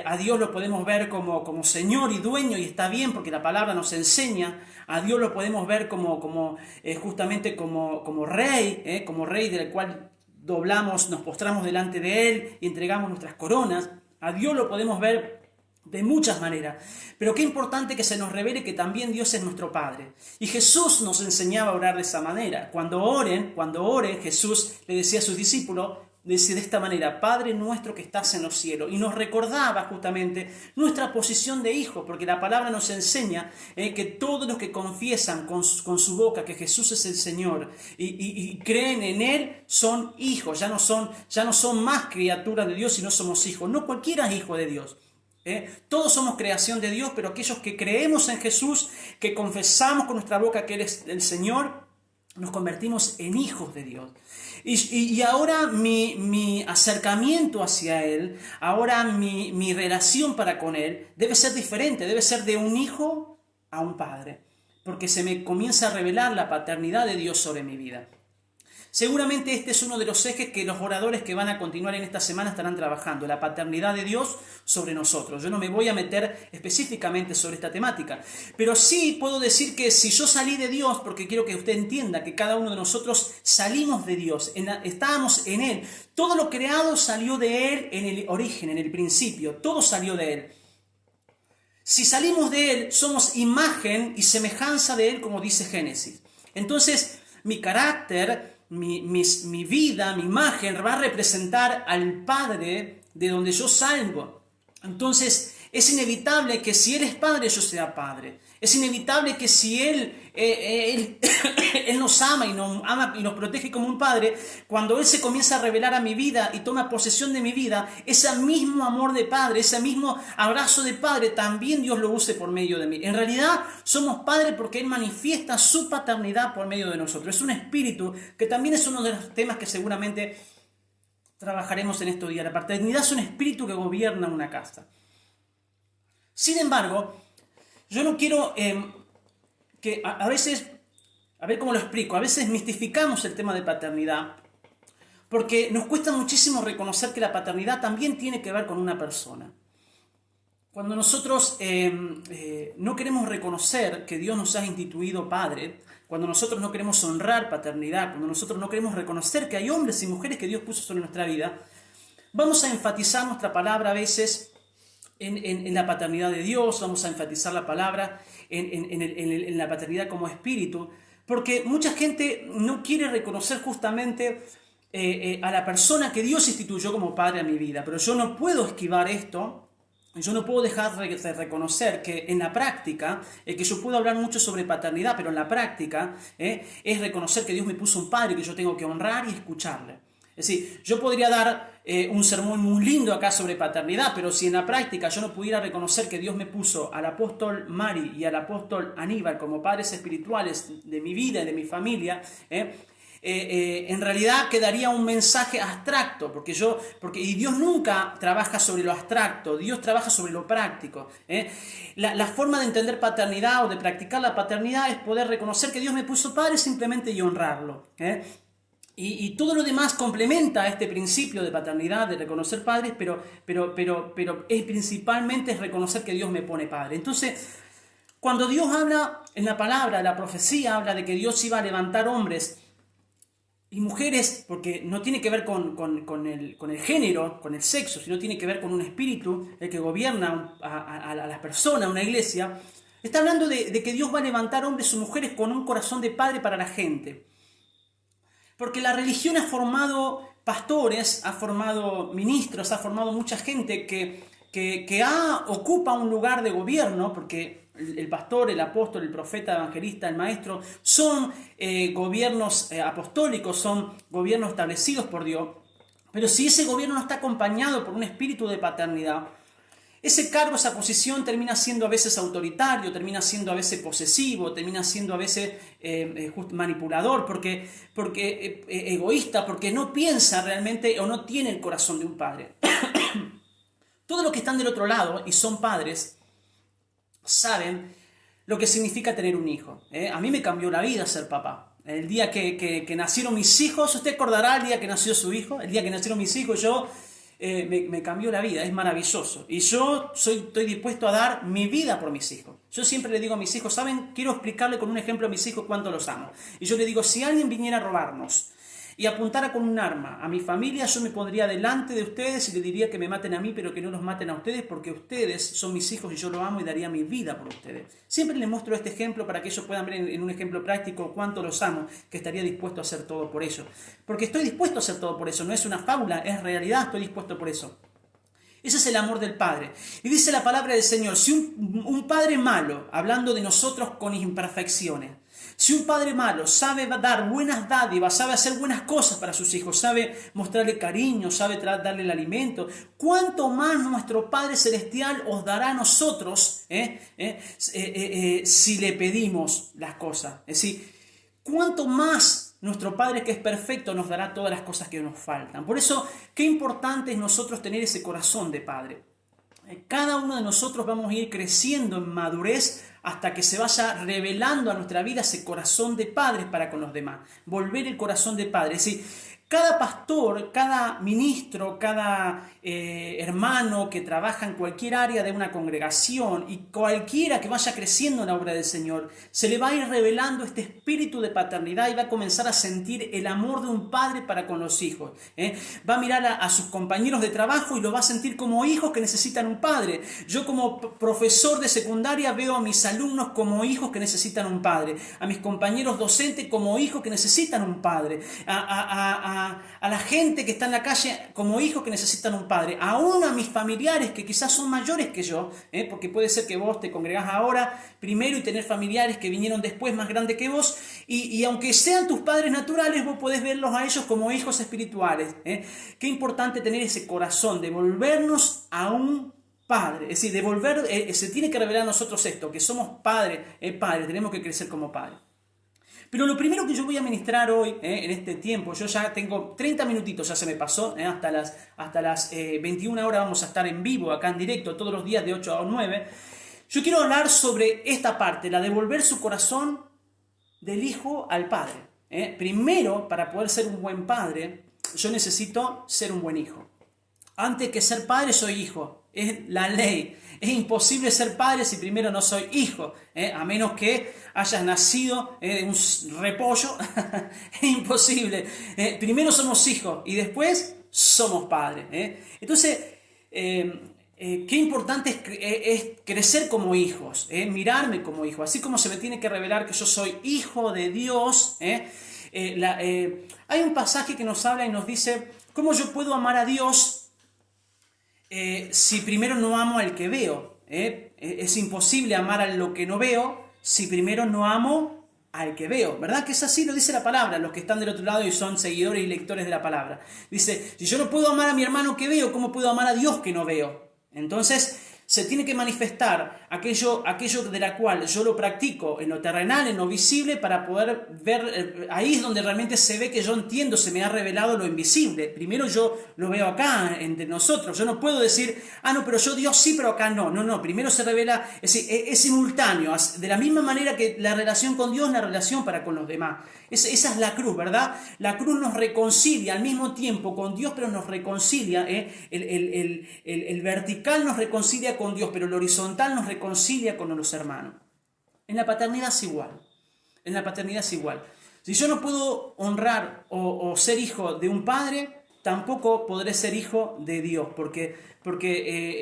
A Dios lo podemos ver como Señor y dueño, y está bien porque la palabra nos enseña. A Dios lo podemos ver justamente como rey del cual nos postramos delante de Él y entregamos nuestras coronas. A Dios lo podemos ver de muchas maneras. Pero qué importante que se nos revele que también Dios es nuestro Padre. Y Jesús nos enseñaba a orar de esa manera. Cuando oren, Jesús le decía a sus discípulos, decía de esta manera: Padre nuestro que estás en los cielos. Y nos recordaba justamente nuestra posición de hijo, porque la palabra nos enseña que todos los que confiesan con su boca que Jesús es el Señor y creen en Él son hijos, ya no son más criaturas de Dios, sino somos hijos. No cualquiera es hijo de Dios. Todos somos creación de Dios, pero aquellos que creemos en Jesús, que confesamos con nuestra boca que Él es el Señor, nos convertimos en hijos de Dios. Y ahora mi acercamiento hacia Él, ahora mi relación para con Él debe ser diferente, debe ser de un hijo a un padre, porque se me comienza a revelar la paternidad de Dios sobre mi vida. Seguramente este es uno de los ejes que los oradores que van a continuar en esta semana estarán trabajando, la paternidad de Dios sobre nosotros. Yo no me voy a meter específicamente sobre esta temática, pero sí puedo decir que si yo salí de Dios, porque quiero que usted entienda que cada uno de nosotros salimos de Dios, estábamos en Él, todo lo creado salió de Él en el origen, en el principio, todo salió de Él. Si salimos de Él, somos imagen y semejanza de Él, como dice Génesis. Entonces, mi carácter, mi vida, mi imagen va a representar al Padre de donde yo salgo. Entonces es inevitable que si Él es Padre, yo sea Padre. Es inevitable que si Él nos ama y nos protege como un Padre, cuando Él se comienza a revelar a mi vida y toma posesión de mi vida, ese mismo amor de Padre, ese mismo abrazo de Padre, también Dios lo use por medio de mí. En realidad somos Padre porque Él manifiesta su paternidad por medio de nosotros. Es un espíritu que también es uno de los temas que seguramente trabajaremos en estos días. La paternidad es un espíritu que gobierna una casa. Sin embargo, yo no quiero que a veces, a ver cómo lo explico, a veces mistificamos el tema de paternidad porque nos cuesta muchísimo reconocer que la paternidad también tiene que ver con una persona. Cuando nosotros no queremos reconocer que Dios nos ha instituido Padre, cuando nosotros no queremos honrar paternidad, cuando nosotros no queremos reconocer que hay hombres y mujeres que Dios puso sobre nuestra vida, vamos a enfatizar nuestra palabra a veces en la paternidad de Dios, vamos a enfatizar la palabra en la paternidad como espíritu, porque mucha gente no quiere reconocer justamente a la persona que Dios instituyó como Padre a mi vida. Pero yo no puedo esquivar esto, yo no puedo dejar de reconocer que en la práctica, que yo puedo hablar mucho sobre paternidad, pero en la práctica es reconocer que Dios me puso un Padre que yo tengo que honrar y escucharle. Es decir, yo podría dar un sermón muy lindo acá sobre paternidad, pero si en la práctica yo no pudiera reconocer que Dios me puso al apóstol Mari y al apóstol Aníbal como padres espirituales de mi vida y de mi familia, en realidad quedaría un mensaje abstracto, y Dios nunca trabaja sobre lo abstracto, Dios trabaja sobre lo práctico. La forma de entender paternidad o de practicar la paternidad es poder reconocer que Dios me puso padre simplemente y honrarlo. Y todo lo demás complementa este principio de paternidad, de reconocer padres, pero principalmente es reconocer que Dios me pone padre. Entonces, cuando Dios habla en la palabra, la profecía habla de que Dios iba a levantar hombres y mujeres, porque no tiene que ver con el género, con el sexo, sino tiene que ver con un espíritu, el que gobierna a las personas, una iglesia. Está hablando de que Dios va a levantar hombres y mujeres con un corazón de padre para la gente. Porque la religión ha formado pastores, ha formado ministros, ha formado mucha gente que ocupa un lugar de gobierno, porque el pastor, el apóstol, el profeta, el evangelista, el maestro, son gobiernos apostólicos, son gobiernos establecidos por Dios. Pero si ese gobierno no está acompañado por un espíritu de paternidad, ese cargo, esa posición termina siendo a veces autoritario, termina siendo a veces posesivo, termina siendo a veces manipulador, porque egoísta, porque no piensa realmente o no tiene el corazón de un padre. Todos los que están del otro lado y son padres saben lo que significa tener un hijo. A mí me cambió la vida ser papá. El día que nacieron mis hijos, usted acordará el día que nació su hijo, el día que nacieron mis hijos, me cambió la vida, es maravilloso. Y yo estoy dispuesto a dar mi vida por mis hijos. Yo siempre le digo a mis hijos, ¿saben? Quiero explicarle con un ejemplo a mis hijos cuánto los amo. Y yo le digo, si alguien viniera a robarnos y apuntara con un arma a mi familia, yo me pondría delante de ustedes y le diría que me maten a mí, pero que no los maten a ustedes, porque ustedes son mis hijos y yo los amo y daría mi vida por ustedes. Siempre les muestro este ejemplo para que ellos puedan ver en un ejemplo práctico cuánto los amo, que estaría dispuesto a hacer todo por ellos. Porque estoy dispuesto a hacer todo por eso, no es una fábula, es realidad, estoy dispuesto por eso. Ese es el amor del Padre. Y dice la palabra del Señor, si un padre malo, hablando de nosotros con imperfecciones, si un padre malo sabe dar buenas dádivas, sabe hacer buenas cosas para sus hijos, sabe mostrarle cariño, sabe darle el alimento, ¿cuánto más nuestro Padre Celestial os dará a nosotros si le pedimos las cosas? Es decir, ¿cuánto más nuestro Padre que es perfecto nos dará todas las cosas que nos faltan? Por eso, qué importante es nosotros tener ese corazón de Padre. Cada uno de nosotros vamos a ir creciendo en madurez hasta que se vaya revelando a nuestra vida ese corazón de padres para con los demás. Volver el corazón de padre. Es decir, cada pastor, cada ministro, cada hermano que trabaja en cualquier área de una congregación y cualquiera que vaya creciendo en la obra del Señor, se le va a ir revelando este espíritu de paternidad y va a comenzar a sentir el amor de un padre para con los hijos. Va a mirar a sus compañeros de trabajo y lo va a sentir como hijos que necesitan un padre. Yo como profesor de secundaria veo a mis alumnos como hijos que necesitan un padre, a mis compañeros docentes como hijos que necesitan un padre, a la gente que está en la calle como hijos que necesitan un padre, aún a mis familiares que quizás son mayores que yo, porque puede ser que vos te congregás ahora primero y tener familiares que vinieron después más grandes que vos, y aunque sean tus padres naturales, vos podés verlos a ellos como hijos espirituales. Qué importante tener ese corazón de volvernos a un Padre, es decir, se tiene que revelar a nosotros esto, que somos padres, tenemos que crecer como padres. Pero lo primero que yo voy a ministrar hoy, en este tiempo, yo ya tengo 30 minutitos, ya se me pasó, hasta las 21 horas vamos a estar en vivo, acá en directo, todos los días de 8 a 9. Yo quiero hablar sobre esta parte, la de devolver su corazón del hijo al padre. Primero, para poder ser un buen padre, yo necesito ser un buen hijo. Antes que ser padre, soy hijo. Es la ley. Es imposible ser padre si primero no soy hijo, a menos que hayas nacido de un repollo. Es imposible. Primero somos hijos y después somos padres. Entonces, qué importante es crecer como hijos, mirarme como hijo. Así como se me tiene que revelar que yo soy hijo de Dios. Hay un pasaje que nos habla y nos dice, ¿cómo yo puedo amar a Dios si primero no amo al que veo? Es imposible amar a lo que no veo si primero no amo al que veo, ¿verdad? Que es así, lo dice la palabra, los que están del otro lado y son seguidores y lectores de la palabra. Dice, si yo no puedo amar a mi hermano que veo, ¿cómo puedo amar a Dios que no veo? Entonces, se tiene que manifestar aquello de la cual yo lo practico en lo terrenal, en lo visible, para poder ver, ahí es donde realmente se ve que yo entiendo, se me ha revelado lo invisible. Primero yo lo veo acá, entre nosotros. Yo no puedo decir, no, pero yo Dios sí, pero acá no. No, primero se revela, es simultáneo, de la misma manera que la relación con Dios, la relación para con los demás. Esa es la cruz, ¿verdad? La cruz nos reconcilia al mismo tiempo con Dios, pero nos reconcilia, el vertical nos reconcilia con Dios, pero el horizontal nos reconcilia con los hermanos. En la paternidad es igual. En la paternidad es igual. Si yo no puedo honrar o ser hijo de un padre, tampoco podré ser hijo de Dios, porque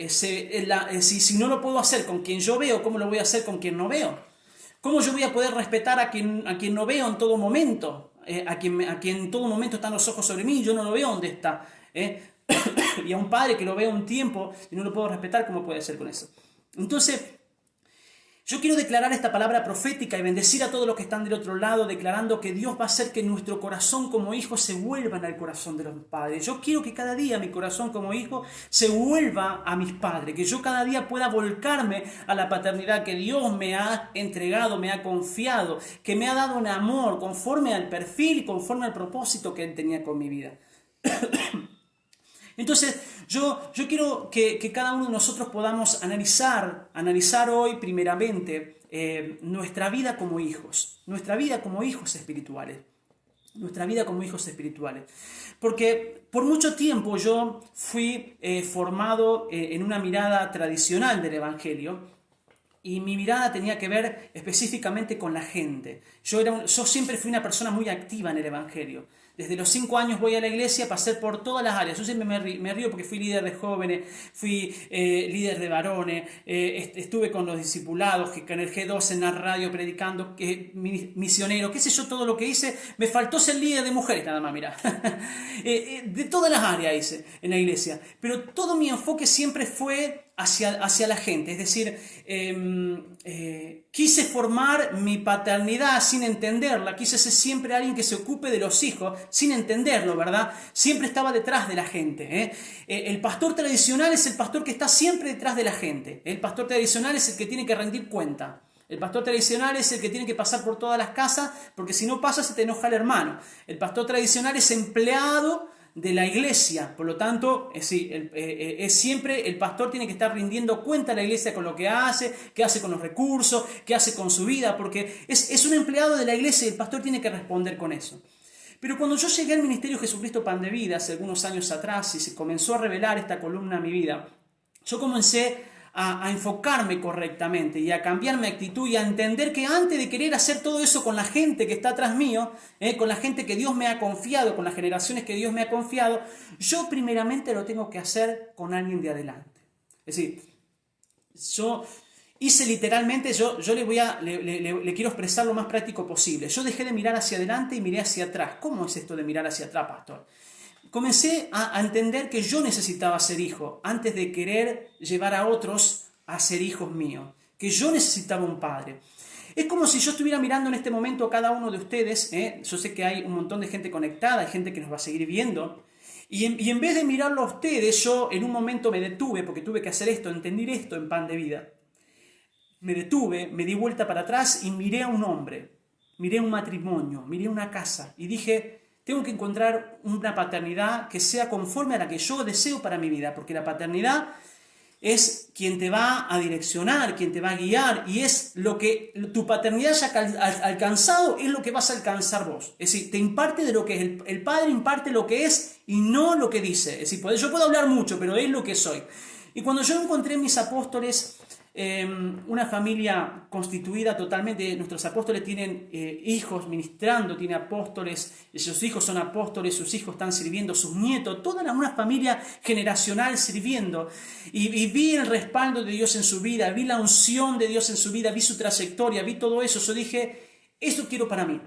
si no lo puedo hacer con quien yo veo, ¿cómo lo voy a hacer con quien no veo? ¿Cómo yo voy a poder respetar a quien no veo en todo momento? A quien en todo momento están los ojos sobre mí y yo no lo veo donde está. Y a un padre que lo veo un tiempo y no lo puedo respetar, ¿cómo puede ser con eso? Entonces, yo quiero declarar esta palabra profética y bendecir a todos los que están del otro lado, declarando que Dios va a hacer que nuestro corazón como hijos se vuelvan al corazón de los padres. Yo quiero que cada día mi corazón como hijo se vuelva a mis padres, que yo cada día pueda volcarme a la paternidad que Dios me ha entregado, me ha confiado, que me ha dado un amor conforme al perfil y conforme al propósito que Él tenía con mi vida. Entonces, yo quiero que cada uno de nosotros podamos analizar hoy primeramente nuestra vida como hijos espirituales. Nuestra vida como hijos espirituales. Porque por mucho tiempo yo fui formado en una mirada tradicional del Evangelio, y mi mirada tenía que ver específicamente con la gente. Yo siempre fui una persona muy activa en el Evangelio. Desde los 5 años voy a la iglesia, pasé por todas las áreas. Yo siempre me río porque fui líder de jóvenes, fui líder de varones, estuve con los discipulados, en el G2, en la radio, predicando, misionero, qué sé yo, todo lo que hice. Me faltó ser líder de mujeres, nada más, mirá. De todas las áreas hice en la iglesia. Pero todo mi enfoque siempre fue hacia la gente, es decir, quise formar mi paternidad sin entenderla, quise ser siempre alguien que se ocupe de los hijos sin entenderlo, ¿verdad? Siempre estaba detrás de la gente. El pastor tradicional es el pastor que está siempre detrás de la gente. El pastor tradicional es el que tiene que rendir cuenta. El pastor tradicional es el que tiene que pasar por todas las casas, porque si no pasa se te enoja el hermano. El pastor tradicional es empleado de la iglesia, por lo tanto, es siempre el pastor tiene que estar rindiendo cuenta a la iglesia con lo que hace, qué hace con los recursos, qué hace con su vida, porque es un empleado de la iglesia y el pastor tiene que responder con eso. Pero cuando yo llegué al Ministerio Jesucristo Pan de Vida, hace algunos años atrás, y se comenzó a revelar esta columna en mi vida, yo comencé a enfocarme correctamente y a cambiar mi actitud y a entender que antes de querer hacer todo eso con la gente que está atrás mío, con la gente que Dios me ha confiado, con las generaciones que Dios me ha confiado, yo primeramente lo tengo que hacer con alguien de adelante. Es decir, yo hice literalmente, yo le quiero expresar lo más práctico posible. Yo dejé de mirar hacia adelante y miré hacia atrás. ¿Cómo es esto de mirar hacia atrás, pastor? Comencé a entender que yo necesitaba ser hijo antes de querer llevar a otros a ser hijos míos, que yo necesitaba un padre. Es como si yo estuviera mirando en este momento a cada uno de ustedes. Yo sé que hay un montón de gente conectada, hay gente que nos va a seguir viendo, y en vez de mirarlo a ustedes, yo en un momento me detuve, porque tuve que hacer esto, entender esto en Pan de Vida. Me detuve, me di vuelta para atrás y miré a un hombre, miré un matrimonio, miré una casa y dije: tengo que encontrar una paternidad que sea conforme a la que yo deseo para mi vida, porque la paternidad es quien te va a direccionar, quien te va a guiar, y es lo que tu paternidad haya alcanzado, es lo que vas a alcanzar vos. Es decir, te imparte de lo que es, el Padre imparte lo que es y no lo que dice. Es decir, yo puedo hablar mucho, pero es lo que soy. Y cuando yo encontré en mis apóstoles una familia constituida totalmente, nuestros apóstoles tienen hijos ministrando, tienen apóstoles, sus hijos son apóstoles, sus hijos están sirviendo, sus nietos, toda una familia generacional sirviendo, y vi el respaldo de Dios en su vida, vi la unción de Dios en su vida, vi su trayectoria, vi todo eso. Yo dije: eso quiero para mí.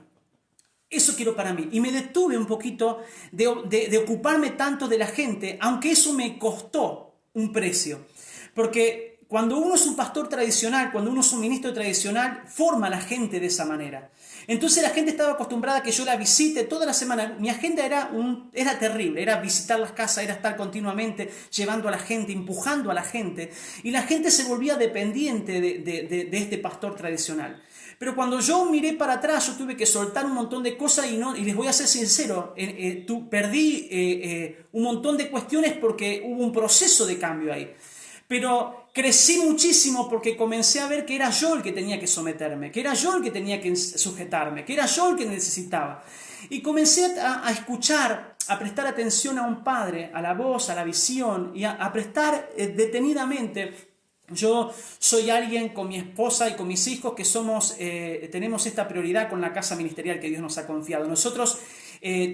Eso quiero para mí. Y me detuve un poquito de ocuparme tanto de la gente, aunque eso me costó un precio. Porque cuando uno es un pastor tradicional, cuando uno es un ministro tradicional, forma a la gente de esa manera. Entonces la gente estaba acostumbrada a que yo la visite toda la semana. Mi agenda era terrible, era visitar las casas, era estar continuamente llevando a la gente, empujando a la gente. Y la gente se volvía dependiente de este pastor tradicional. Pero cuando yo miré para atrás, yo tuve que soltar un montón de cosas y les voy a ser sincero, perdí un montón de cuestiones porque hubo un proceso de cambio ahí. Pero crecí muchísimo porque comencé a ver que era yo el que tenía que someterme, que era yo el que tenía que sujetarme, que era yo el que necesitaba. Y comencé a escuchar, a prestar atención a un padre, a la voz, a la visión y a prestar detenidamente. Yo soy alguien con mi esposa y con mis hijos que tenemos esta prioridad con la casa ministerial que Dios nos ha confiado. Nosotros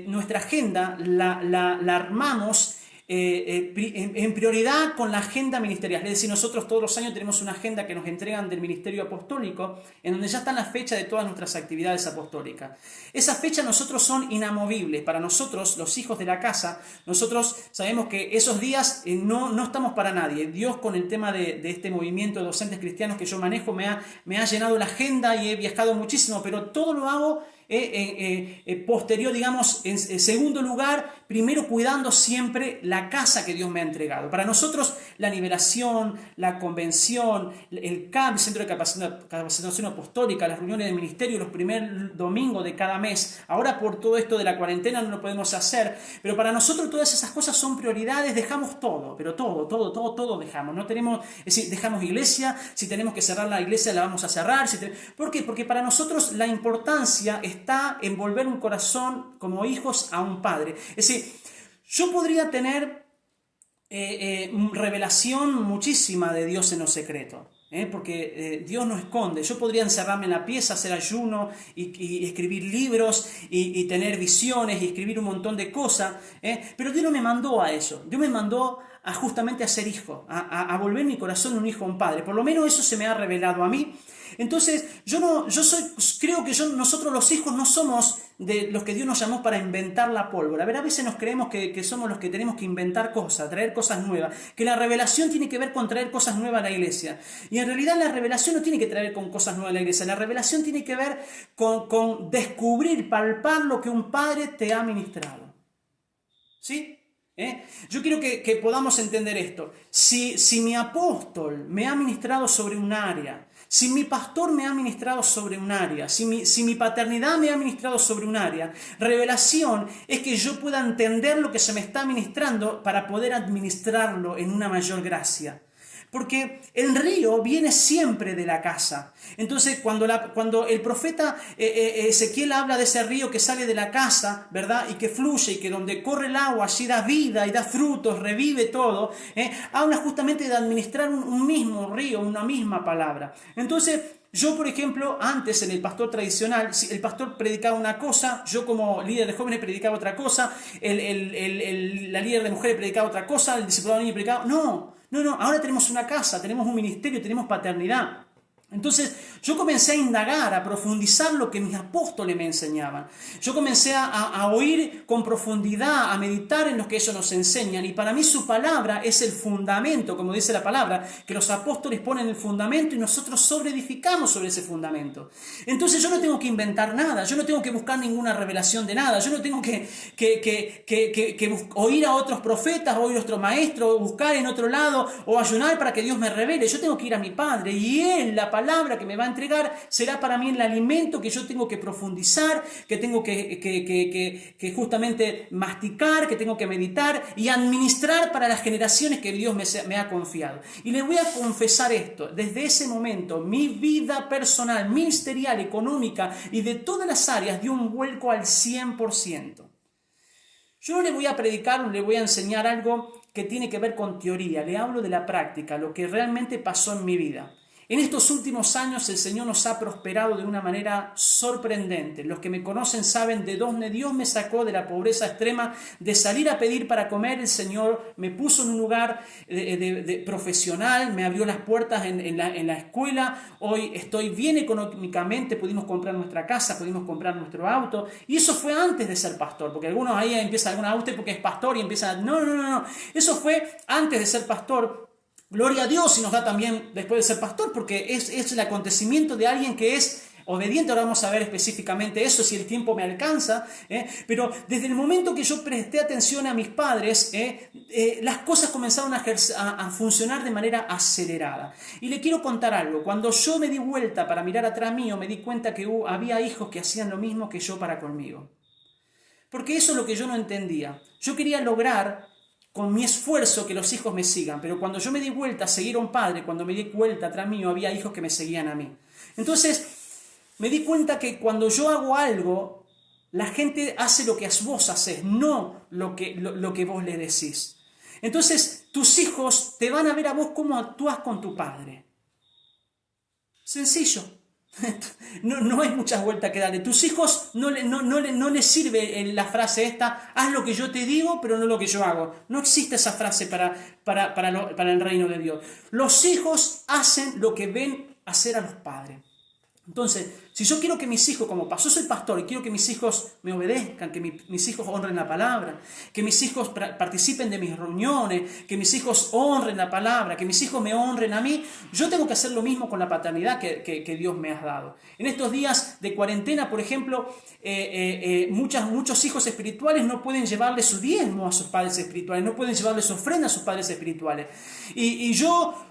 nuestra agenda la armamos en prioridad con la agenda ministerial. Es decir, nosotros todos los años tenemos una agenda que nos entregan del Ministerio Apostólico, en donde ya están las fechas de todas nuestras actividades apostólicas. Esas fechas nosotros son inamovibles. Para nosotros, los hijos de la casa, nosotros sabemos que esos días no estamos para nadie. Dios, con el tema de este movimiento de docentes cristianos que yo manejo, me ha llenado la agenda y he viajado muchísimo, pero todo lo hago posterior, digamos, en segundo lugar, primero cuidando siempre la casa que Dios me ha entregado. Para nosotros la nivelación, la convención, el CAP, el Centro de Capacitación Apostólica, las reuniones de ministerio los primeros domingos de cada mes. Ahora por todo esto de la cuarentena no lo podemos hacer, pero para nosotros todas esas cosas son prioridades, dejamos todo, pero todo dejamos. No tenemos, es decir, dejamos iglesia, si tenemos que cerrar la iglesia la vamos a cerrar. ¿Por qué? Porque para nosotros la importancia está en volver un corazón como hijos a un padre. Es decir, yo podría tener revelación muchísima de Dios en lo secreto, porque Dios no esconde. Yo podría encerrarme en la pieza, hacer ayuno y escribir libros y tener visiones y escribir un montón de cosas, pero Dios no me mandó a eso. Dios me mandó justamente a ser hijo, a volver mi corazón un hijo a un padre. Por lo menos eso se me ha revelado a mí. Entonces, creo que nosotros los hijos no somos de los que Dios nos llamó para inventar la pólvora. A veces nos creemos que somos los que tenemos que inventar cosas, traer cosas nuevas, que la revelación tiene que ver con traer cosas nuevas a la iglesia. Y en realidad la revelación no tiene que traer con cosas nuevas a la iglesia, la revelación tiene que ver con descubrir, palpar lo que un padre te ha ministrado. ¿Sí? Yo quiero que podamos entender esto. Si mi apóstol me ha ministrado sobre un área, si mi pastor me ha ministrado sobre un área, si mi paternidad me ha ministrado sobre un área, revelación es que yo pueda entender lo que se me está ministrando para poder administrarlo en una mayor gracia. Porque el río viene siempre de la casa. Entonces, cuando el profeta Ezequiel habla de ese río que sale de la casa, ¿verdad? Y que fluye y que donde corre el agua allí da vida y da frutos, revive todo, habla justamente de administrar un mismo río, una misma palabra. Entonces, yo, por ejemplo, antes en el pastor tradicional, el pastor predicaba una cosa, yo como líder de jóvenes predicaba otra cosa, la líder de mujeres predicaba otra cosa, el discipulado de niños predicaba... No, ahora tenemos una casa, tenemos un ministerio, tenemos paternidad. Entonces yo comencé a indagar, a profundizar lo que mis apóstoles me enseñaban. Yo comencé a oír con profundidad, a meditar en lo que ellos nos enseñan. Y para mí su palabra es el fundamento, como dice la palabra, que los apóstoles ponen el fundamento y nosotros sobreedificamos sobre ese fundamento. Entonces yo no tengo que inventar nada, yo no tengo que buscar ninguna revelación de nada, yo no tengo que oír a otros profetas, oír a otro maestro, o buscar en otro lado, o ayunar para que Dios me revele. Yo tengo que ir a mi Padre y Él, la palabra que me va a entregar será para mí el alimento que yo tengo que profundizar, que tengo que justamente masticar, que tengo que meditar y administrar para las generaciones que Dios me ha confiado. Y les voy a confesar esto, desde ese momento mi vida personal, ministerial, económica y de todas las áreas dio un vuelco al 100%. Yo no le voy a predicar, no le voy a enseñar algo que tiene que ver con teoría, le hablo de la práctica, lo que realmente pasó en mi vida. En estos últimos años el Señor nos ha prosperado de una manera sorprendente. Los que me conocen saben de dónde Dios me sacó de la pobreza extrema, de salir a pedir para comer. El Señor me puso en un lugar profesional, me abrió las puertas en la escuela. Hoy estoy bien económicamente, pudimos comprar nuestra casa, pudimos comprar nuestro auto. Y eso fue antes de ser pastor, porque algunos ahí empiezan, usted porque es pastor y empiezan, no. Eso fue antes de ser pastor. Gloria a Dios y nos da también después de ser pastor, porque es el acontecimiento de alguien que es obediente. Ahora vamos a ver específicamente eso, si el tiempo me alcanza, pero desde el momento que yo presté atención a mis padres, las cosas comenzaron a funcionar de manera acelerada. Y le quiero contar algo. Cuando yo me di vuelta para mirar atrás mío, me di cuenta que había hijos que hacían lo mismo que yo para conmigo. Porque eso es lo que yo no entendía. Yo quería lograr con mi esfuerzo que los hijos me sigan, pero cuando yo me di vuelta a seguir a un padre, cuando me di vuelta atrás mío, había hijos que me seguían a mí. Entonces, me di cuenta que cuando yo hago algo, la gente hace lo que vos haces, no lo que vos le decís. Entonces, tus hijos te van a ver a vos cómo actúas con tu padre. Sencillo. No hay muchas vueltas que darle. Tus hijos no les sirve la frase esta, haz lo que yo te digo, pero no lo que yo hago. No existe esa frase para el reino de Dios. Los hijos hacen lo que ven hacer a los padres. Entonces, si yo quiero que mis hijos, como pasó, soy pastor y quiero que mis hijos me obedezcan, que mis hijos honren la palabra, que mis hijos participen de mis reuniones, que mis hijos honren la palabra, que mis hijos me honren a mí, yo tengo que hacer lo mismo con la paternidad que Dios me ha dado. En estos días de cuarentena, por ejemplo, muchos hijos espirituales no pueden llevarle su diezmo a sus padres espirituales, no pueden llevarle su ofrenda a sus padres espirituales. Y yo...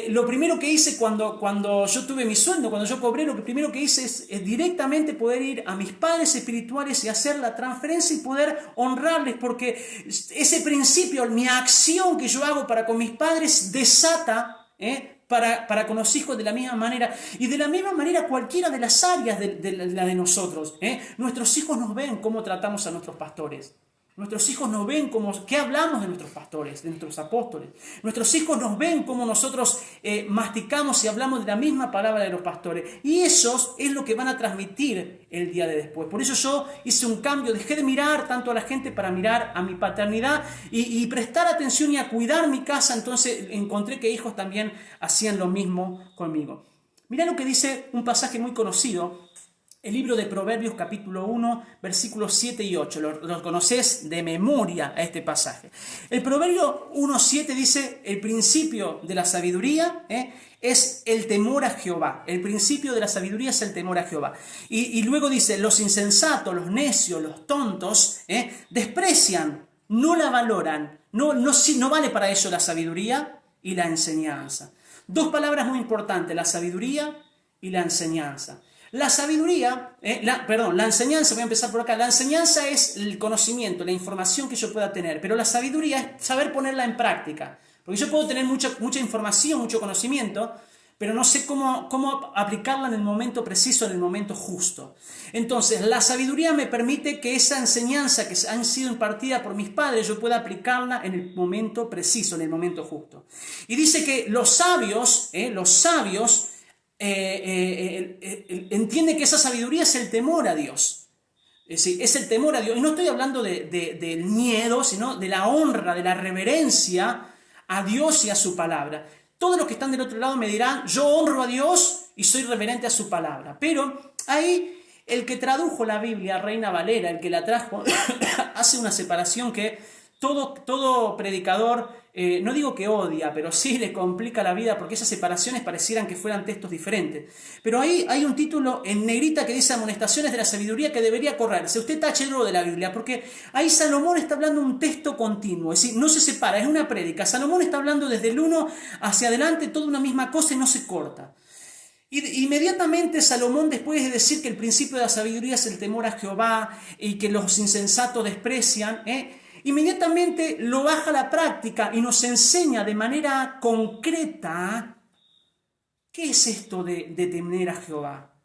lo primero que hice cuando yo tuve mi sueldo, cuando yo cobré, lo primero que hice es directamente poder ir a mis padres espirituales y hacer la transferencia y poder honrarles, porque ese principio, mi acción que yo hago para con mis padres desata para con los hijos de la misma manera, y de la misma manera cualquiera de las áreas de la de nosotros. Nuestros hijos nos ven cómo tratamos a nuestros pastores. Nuestros hijos nos ven qué hablamos de nuestros pastores, de nuestros apóstoles. Nuestros hijos nos ven cómo nosotros masticamos y hablamos de la misma palabra de los pastores. Y eso es lo que van a transmitir el día de después. Por eso yo hice un cambio, dejé de mirar tanto a la gente para mirar a mi paternidad y prestar atención y a cuidar mi casa. Entonces encontré que hijos también hacían lo mismo conmigo. Mirá lo que dice un pasaje muy conocido. El libro de Proverbios capítulo 1, versículos 7 y 8. Lo conocés de memoria a este pasaje. El Proverbio 1:7 dice, el principio de la sabiduría es el temor a Jehová. El principio de la sabiduría es el temor a Jehová. Y luego dice, los insensatos, los necios, los tontos, desprecian, no la valoran. No vale para ellos la sabiduría y la enseñanza. Dos palabras muy importantes, la sabiduría y la enseñanza. La sabiduría, la enseñanza, voy a empezar por acá. La enseñanza es el conocimiento, la información que yo pueda tener, pero la sabiduría es saber ponerla en práctica. Porque yo puedo tener mucha información, mucho conocimiento, pero no sé cómo aplicarla en el momento preciso, en el momento justo. Entonces, la sabiduría me permite que esa enseñanza que han sido impartida por mis padres, yo pueda aplicarla en el momento preciso, en el momento justo. Y dice que los sabios entiende que esa sabiduría es el temor a Dios. Es el temor a Dios. Y no estoy hablando del miedo, sino de la honra, de la reverencia a Dios y a su palabra. Todos los que están del otro lado me dirán, yo honro a Dios y soy reverente a su palabra. Pero ahí el que tradujo la Biblia, Reina Valera, el que la trajo, hace una separación que todo predicador, no digo que odia, pero sí le complica la vida porque esas separaciones parecieran que fueran textos diferentes. Pero ahí hay un título en negrita que dice amonestaciones de la sabiduría que debería correrse. Usted táchelo de la Biblia porque ahí Salomón está hablando un texto continuo, es decir, no se separa, es una prédica. Salomón está hablando desde el 1 hacia adelante toda una misma cosa y no se corta. Inmediatamente Salomón, después de decir que el principio de la sabiduría es el temor a Jehová y que los insensatos desprecian, inmediatamente lo baja a la práctica y nos enseña de manera concreta qué es esto de temer a Jehová.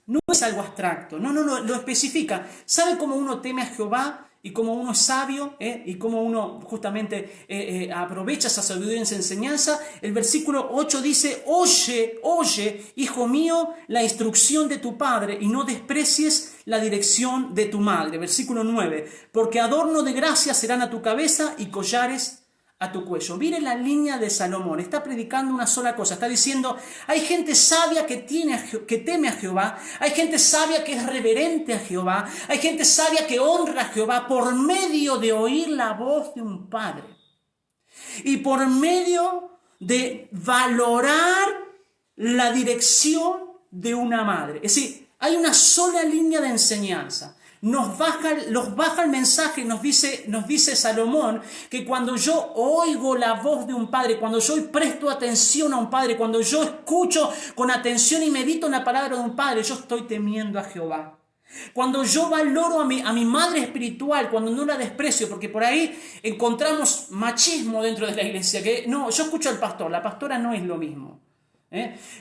No es algo abstracto, no, lo especifica. ¿Sabe cómo uno teme a Jehová y cómo uno es sabio y cómo uno justamente aprovecha esa sabiduría en esa enseñanza? El versículo 8 dice, oye, hijo mío, la instrucción de tu padre y no desprecies la dirección de tu madre. Versículo 9, porque adorno de gracia serán a tu cabeza y collares a tu cuello. Mire la línea de Salomón, está predicando una sola cosa, está diciendo, hay gente sabia que teme a Jehová, hay gente sabia que es reverente a Jehová, hay gente sabia que honra a Jehová por medio de oír la voz de un padre y por medio de valorar la dirección de una madre. Es decir, hay una sola línea de enseñanza. Nos baja el mensaje, nos dice Salomón, que cuando yo oigo la voz de un padre, cuando yo presto atención a un padre, cuando yo escucho con atención y medito en la palabra de un padre, yo estoy temiendo a Jehová. Cuando yo valoro a mi madre espiritual, cuando no la desprecio, porque por ahí encontramos machismo dentro de la iglesia, que no, yo escucho al pastor, la pastora no es lo mismo.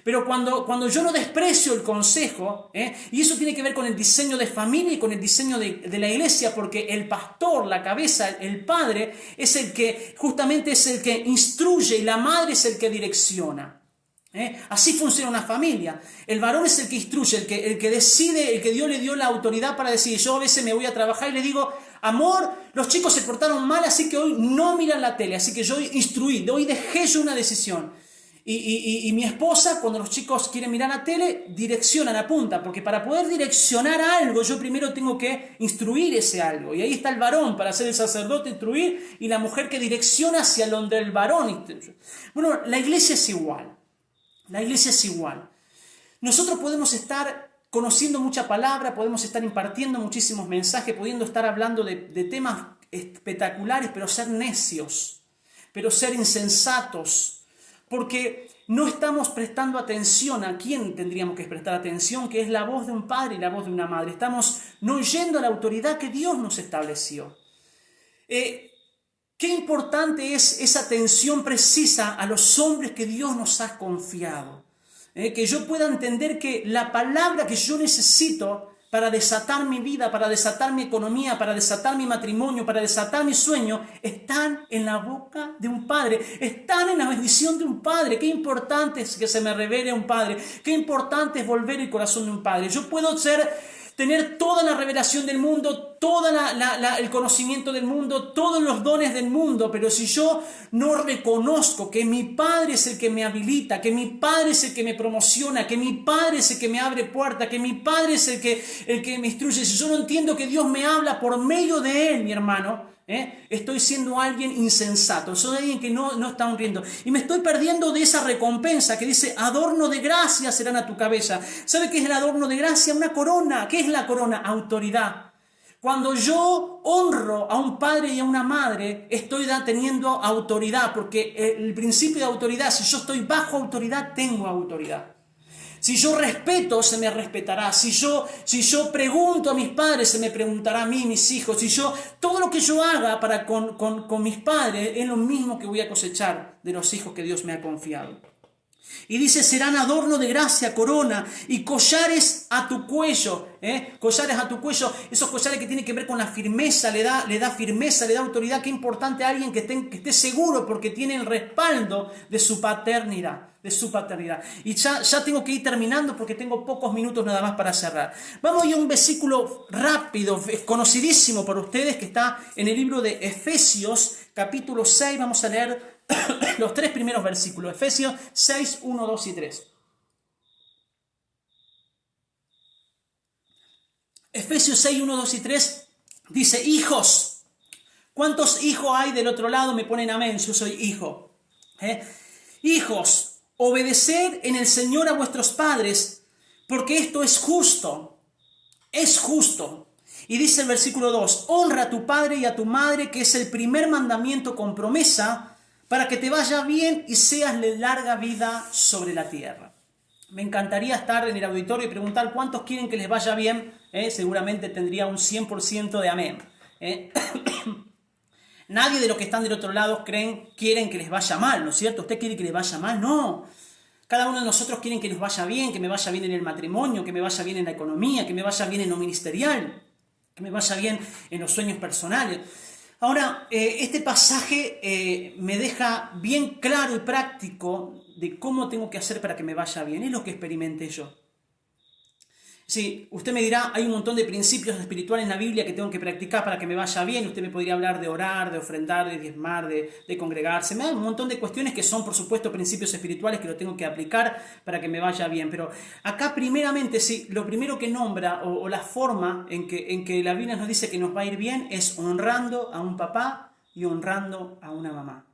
Pero cuando yo no desprecio el consejo, y eso tiene que ver con el diseño de familia y con el diseño de la iglesia, porque el pastor, la cabeza, el padre, es el que justamente es el que instruye y la madre es el que direcciona. Así funciona una familia. El varón es el que instruye, el que decide, el que Dios le dio la autoridad para decir. Yo a veces me voy a trabajar y le digo, amor, los chicos se portaron mal, así que hoy no miran la tele, así que yo instruí, hoy dejé yo una decisión. Y mi esposa, cuando los chicos quieren mirar la tele, direccionan, apunta, porque para poder direccionar algo, yo primero tengo que instruir ese algo. Y ahí está el varón para ser el sacerdote, instruir, y la mujer que direcciona hacia donde el varón. Bueno, la iglesia es igual. La iglesia es igual. Nosotros podemos estar conociendo mucha palabra, podemos estar impartiendo muchísimos mensajes, pudiendo estar hablando de temas espectaculares, pero ser necios, pero ser insensatos. Porque no estamos prestando atención a quién tendríamos que prestar atención, que es la voz de un padre y la voz de una madre. Estamos no oyendo a la autoridad que Dios nos estableció. Qué importante es esa atención precisa a los hombres que Dios nos ha confiado. Que yo pueda entender que la palabra que yo necesito para desatar mi vida, para desatar mi economía, para desatar mi matrimonio, para desatar mi sueño, están en la boca de un padre, están en la bendición de un padre. Qué importante es que se me revele un padre, qué importante es volver el corazón de un padre. Yo puedo tener toda la revelación del mundo, todo el conocimiento del mundo, todos los dones del mundo, pero si yo no reconozco que mi Padre es el que me habilita, que mi Padre es el que me promociona, que mi Padre es el que me abre puertas, que mi Padre es el que me instruye, si yo no entiendo que Dios me habla por medio de Él, mi hermano, estoy siendo alguien insensato, soy alguien que no está honrando y me estoy perdiendo de esa recompensa que dice adorno de gracia serán a tu cabeza. ¿Sabe qué es el adorno de gracia? Una corona. ¿Qué es la corona? Autoridad. Cuando yo honro a un padre y a una madre, estoy teniendo autoridad, porque el principio de autoridad, si yo estoy bajo autoridad, tengo autoridad. Si yo respeto, se me respetará. Si yo pregunto a mis padres, se me preguntará a mí, mis hijos. Todo lo que yo haga con mis padres es lo mismo que voy a cosechar de los hijos que Dios me ha confiado. Y dice, serán adorno de gracia, corona y collares a tu cuello. Collares a tu cuello, esos collares que tienen que ver con la firmeza, le da firmeza, le da autoridad. Qué importante a alguien que esté seguro porque tiene el respaldo de su paternidad. Y ya tengo que ir terminando porque tengo pocos minutos nada más para cerrar. Vamos a ir a un versículo rápido, conocidísimo por ustedes, que está en el libro de Efesios, capítulo 6. Vamos a leer los 3 primeros versículos. Efesios 6, 1, 2 y 3. Efesios 6, 1, 2 y 3 dice, hijos. ¿Cuántos hijos hay del otro lado? Me ponen amén, yo soy hijo. Hijos, obedeced en el Señor a vuestros padres, porque esto es justo. Es justo. Y dice el versículo 2, honra a tu padre y a tu madre, que es el primer mandamiento con promesa, para que te vaya bien y seas de larga vida sobre la tierra. Me encantaría estar en el auditorio y preguntar cuántos quieren que les vaya bien. Seguramente tendría un 100% de amén. Nadie de los que están del otro lado quieren que les vaya mal, ¿no es cierto? ¿Usted quiere que les vaya mal? No. Cada uno de nosotros quieren que nos vaya bien, que me vaya bien en el matrimonio, que me vaya bien en la economía, que me vaya bien en lo ministerial, que me vaya bien en los sueños personales. Ahora, este pasaje me deja bien claro y práctico de cómo tengo que hacer para que me vaya bien. Es lo que experimenté yo. Sí, usted me dirá, hay un montón de principios espirituales en la Biblia que tengo que practicar para que me vaya bien. Usted me podría hablar de orar, de ofrendar, de diezmar, de congregarse. Me da un montón de cuestiones que son, por supuesto, principios espirituales que lo tengo que aplicar para que me vaya bien. Pero acá, primeramente, sí, lo primero que nombra o la forma en que la Biblia nos dice que nos va a ir bien es honrando a un papá y honrando a una mamá.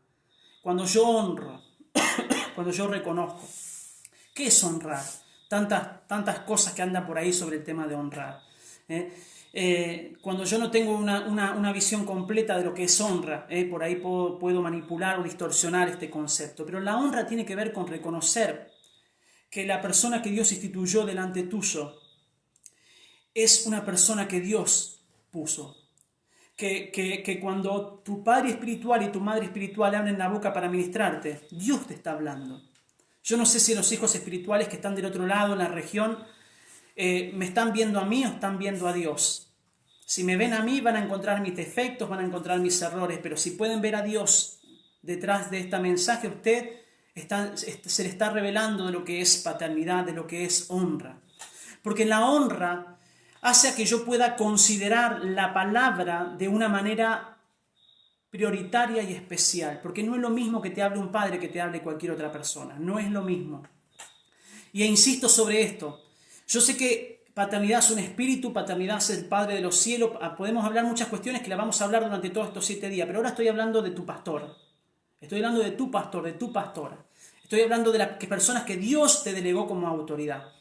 Cuando yo honro cuando yo reconozco. ¿Qué es honrar? Tantas cosas que andan por ahí sobre el tema de honrar. Cuando yo no tengo una visión completa de lo que es honra, por ahí puedo manipular o distorsionar este concepto. Pero la honra tiene que ver con reconocer que la persona que Dios instituyó delante tuyo es una persona que Dios puso. Que cuando tu padre espiritual y tu madre espiritual abren la boca para ministrarte, Dios te está hablando. Yo no sé si los hijos espirituales que están del otro lado en la región me están viendo a mí o están viendo a Dios. Si me ven a mí van a encontrar mis defectos, van a encontrar mis errores, pero si pueden ver a Dios detrás de este mensaje, usted se le está revelando de lo que es paternidad, de lo que es honra. Porque la honra hace a que yo pueda considerar la palabra de una manera prioritaria y especial, porque no es lo mismo que te hable un padre que te hable cualquier otra persona, no es lo mismo. Y insisto sobre esto, yo sé que paternidad es un espíritu, paternidad es el Padre de los cielos, podemos hablar muchas cuestiones que las vamos a hablar durante todos estos 7 días, pero ahora estoy hablando de tu pastor, estoy hablando de tu pastor, de tu pastora, estoy hablando de las personas que Dios te delegó como autoridad.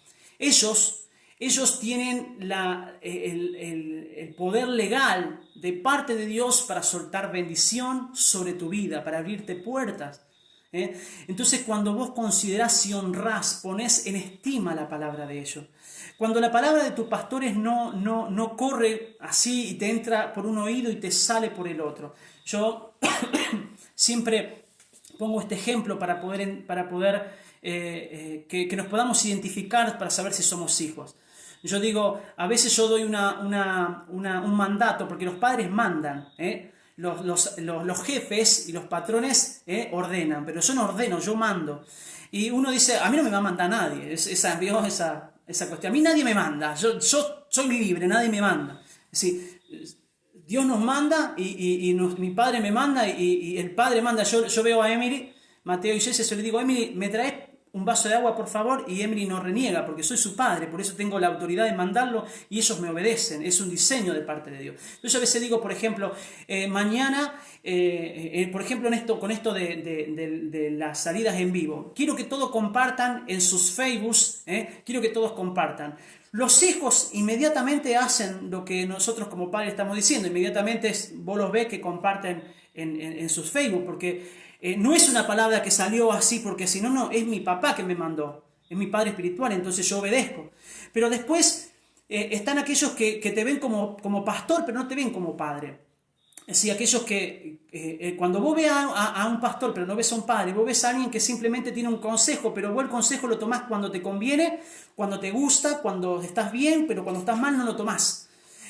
Ellos tienen el poder legal de parte de Dios para soltar bendición sobre tu vida, para abrirte puertas. Entonces, cuando vos considerás y honrás, ponés en estima la palabra de ellos. Cuando la palabra de tus pastores no corre así y te entra por un oído y te sale por el otro. Yo siempre pongo este ejemplo para poder que nos podamos identificar para saber si somos hijos. Yo digo, a veces yo doy un mandato, porque los padres mandan, los jefes y los patrones ordenan, pero yo no ordeno, yo mando. Y uno dice, a mí no me va a mandar nadie, esa cuestión. A mí nadie me manda, yo soy libre, nadie me manda. Es decir, Dios nos manda y mi padre me manda y el padre manda. Yo veo a Emily, Mateo y Jesse, yo le digo, Emily, ¿me traes un vaso de agua, por favor? Y Emily no reniega, porque soy su padre, por eso tengo la autoridad de mandarlo y ellos me obedecen. Es un diseño de parte de Dios. Entonces a veces digo, por ejemplo, mañana, por ejemplo, con esto de las salidas en vivo, quiero que todos compartan en sus Facebooks, quiero que todos compartan. Los hijos inmediatamente hacen lo que nosotros como padres estamos diciendo, inmediatamente vos los ves que comparten en sus Facebook, porque no es una palabra que salió así porque si no, es mi papá que me mandó, es mi padre espiritual, entonces yo obedezco. Pero después están aquellos que te ven como pastor, pero no te ven como padre. Es decir, aquellos que cuando vos ves a un pastor, pero no ves a un padre, vos ves a alguien que simplemente tiene un consejo, pero vos el consejo lo tomás cuando te conviene, cuando te gusta, cuando estás bien, pero cuando estás mal no lo tomás.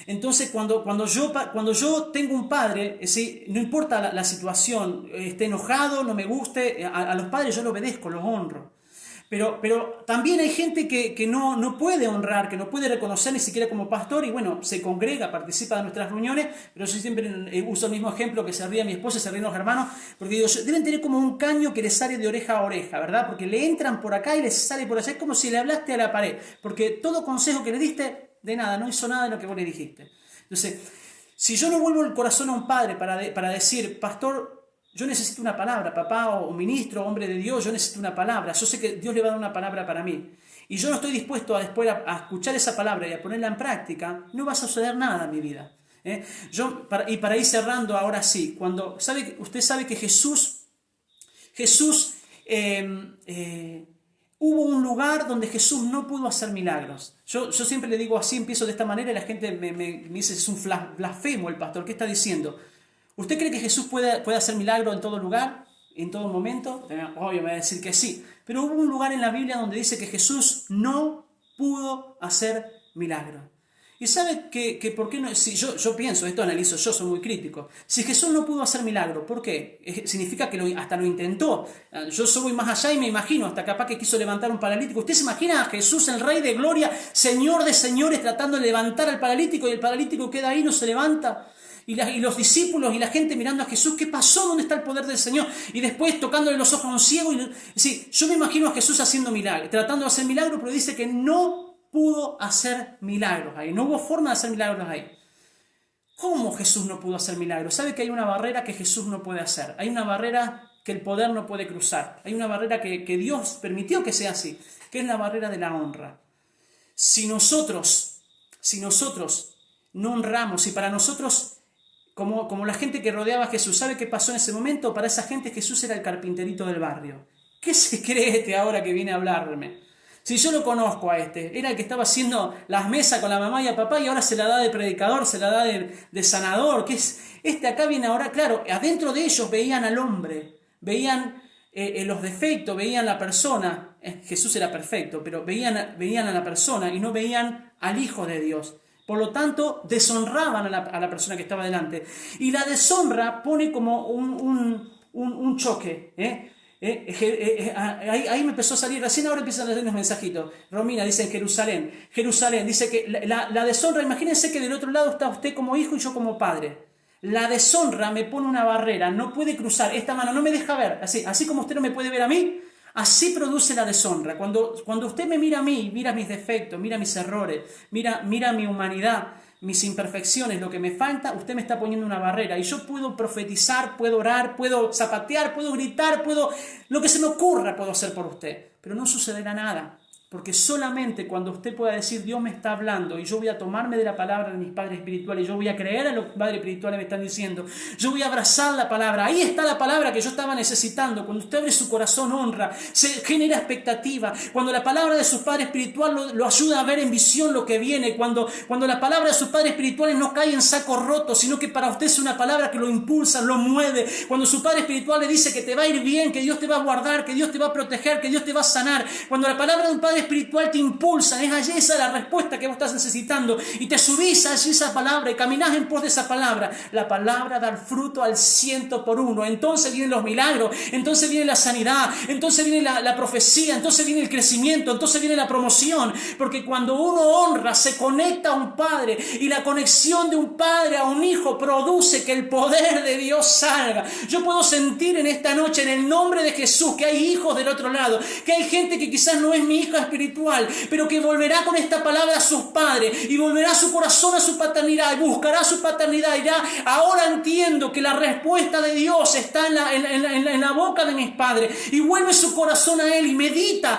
Entonces, cuando yo tengo un padre, no importa la situación, esté enojado, no me guste, a los padres yo los obedezco, los honro. Pero también hay gente que no puede honrar, que no puede reconocer ni siquiera como pastor y bueno, se congrega, participa de nuestras reuniones, pero yo siempre uso el mismo ejemplo que se ríe mi esposa, se ríen los hermanos, porque digo, deben tener como un caño que les sale de oreja a oreja, ¿verdad? Porque le entran por acá y les sale por allá, es como si le hablaste a la pared, porque todo consejo que le diste, de nada, no hizo nada de lo que vos le dijiste. Entonces, si yo no vuelvo el corazón a un padre para decir, pastor, yo necesito una palabra, papá o ministro, hombre de Dios, yo necesito una palabra, yo sé que Dios le va a dar una palabra para mí, y yo no estoy dispuesto después a escuchar esa palabra y a ponerla en práctica, no va a suceder nada en mi vida. Para ir cerrando ahora sí, usted sabe que Jesús hubo un lugar donde Jesús no pudo hacer milagros. Yo siempre le digo así, empiezo de esta manera y la gente me dice, es un blasfemo el pastor, ¿qué está diciendo? ¿Usted cree que Jesús puede hacer milagros en todo lugar, en todo momento? Obvio, me va a decir que sí. Pero hubo un lugar en la Biblia donde dice que Jesús no pudo hacer milagros. ¿Y sabe que por qué no? Si yo pienso, esto analizo, yo soy muy crítico. Si Jesús no pudo hacer milagro, ¿por qué? Significa que hasta lo intentó. Yo soy más allá y me imagino, hasta capaz que quiso levantar un paralítico. ¿Usted se imagina a Jesús, el Rey de Gloria, Señor de señores, tratando de levantar al paralítico y el paralítico queda ahí, no se levanta? Y los discípulos y la gente mirando a Jesús, ¿qué pasó? ¿Dónde está el poder del Señor? Y después tocándole los ojos a un ciego. Yo me imagino a Jesús haciendo milagros, tratando de hacer milagros, pero dice que no pudo hacer milagros ahí. No hubo forma de hacer milagros ahí. ¿Cómo Jesús no pudo hacer milagros? ¿Sabe que hay una barrera que Jesús no puede hacer? Hay una barrera que el poder no puede cruzar. Hay una barrera que Dios permitió que sea así, que es la barrera de la honra. Si nosotros no honramos, y para nosotros, como la gente que rodeaba a Jesús, ¿sabe qué pasó en ese momento? Para esa gente Jesús era el carpinterito del barrio. ¿Qué se cree este ahora que viene a hablarme? Si yo lo conozco a este, era el que estaba haciendo las mesas con la mamá y el papá y ahora se la da de predicador, se la da de sanador. ¿Qué es? Este acá viene ahora, claro, adentro de ellos veían al hombre, veían los defectos, veían la persona. Jesús era perfecto, pero veían a la persona y no veían al Hijo de Dios. Por lo tanto, deshonraban a la persona que estaba delante. Y la deshonra pone como un choque, ahí me empezó a salir, recién ahora empiezan a leer los mensajitos. Romina dice en Jerusalén, dice que la deshonra, imagínense que del otro lado está usted como hijo y yo como padre. La deshonra me pone una barrera, no puede cruzar, esta mano no me deja ver, así como usted no me puede ver a mí, así produce la deshonra. Cuando usted me mira a mí, mira mis defectos, mira mis errores, mira mi humanidad, mis imperfecciones, lo que me falta, usted me está poniendo una barrera. Y yo puedo profetizar, puedo orar, puedo zapatear, puedo gritar, lo que se me ocurra puedo hacer por usted. Pero no sucederá nada. Porque solamente cuando usted pueda decir Dios me está hablando y yo voy a tomarme de la palabra de mis padres espirituales, yo voy a creer en lo que mis padres espirituales me están diciendo, yo voy a abrazar la palabra, ahí está la palabra que yo estaba necesitando. Cuando usted abre su corazón, honra, se genera expectativa, cuando la palabra de su padre espiritual lo ayuda a ver en visión lo que viene, cuando la palabra de sus padres espirituales no cae en saco roto, sino que para usted es una palabra que lo impulsa, lo mueve, cuando su padre espiritual le dice que te va a ir bien, que Dios te va a guardar, que Dios te va a proteger, que Dios te va a sanar, cuando la palabra de un padre espiritual te impulsa, es allí esa la respuesta que vos estás necesitando y te subís allí esa palabra y caminás en pos de esa palabra. La palabra da el fruto al 100%. Entonces vienen los milagros, entonces viene la sanidad, entonces viene la profecía, entonces viene el crecimiento, entonces viene la promoción, porque cuando uno honra se conecta a un padre y la conexión de un padre a un hijo produce que el poder de Dios salga. Yo puedo sentir en esta noche en el nombre de Jesús que hay hijos del otro lado, que hay gente que quizás no es mi hija espiritual, pero que volverá con esta palabra a sus padres y volverá su corazón a su paternidad y buscará su paternidad y dirá, ahora entiendo que la respuesta de Dios está en la boca de mis padres, y vuelve su corazón a Él y medita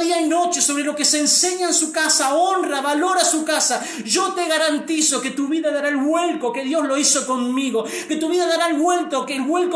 día y noche sobre lo que se enseña en su casa, honra, valora su casa. Yo te garantizo que tu vida dará el vuelco que Dios lo hizo conmigo, que tu vida dará el vuelco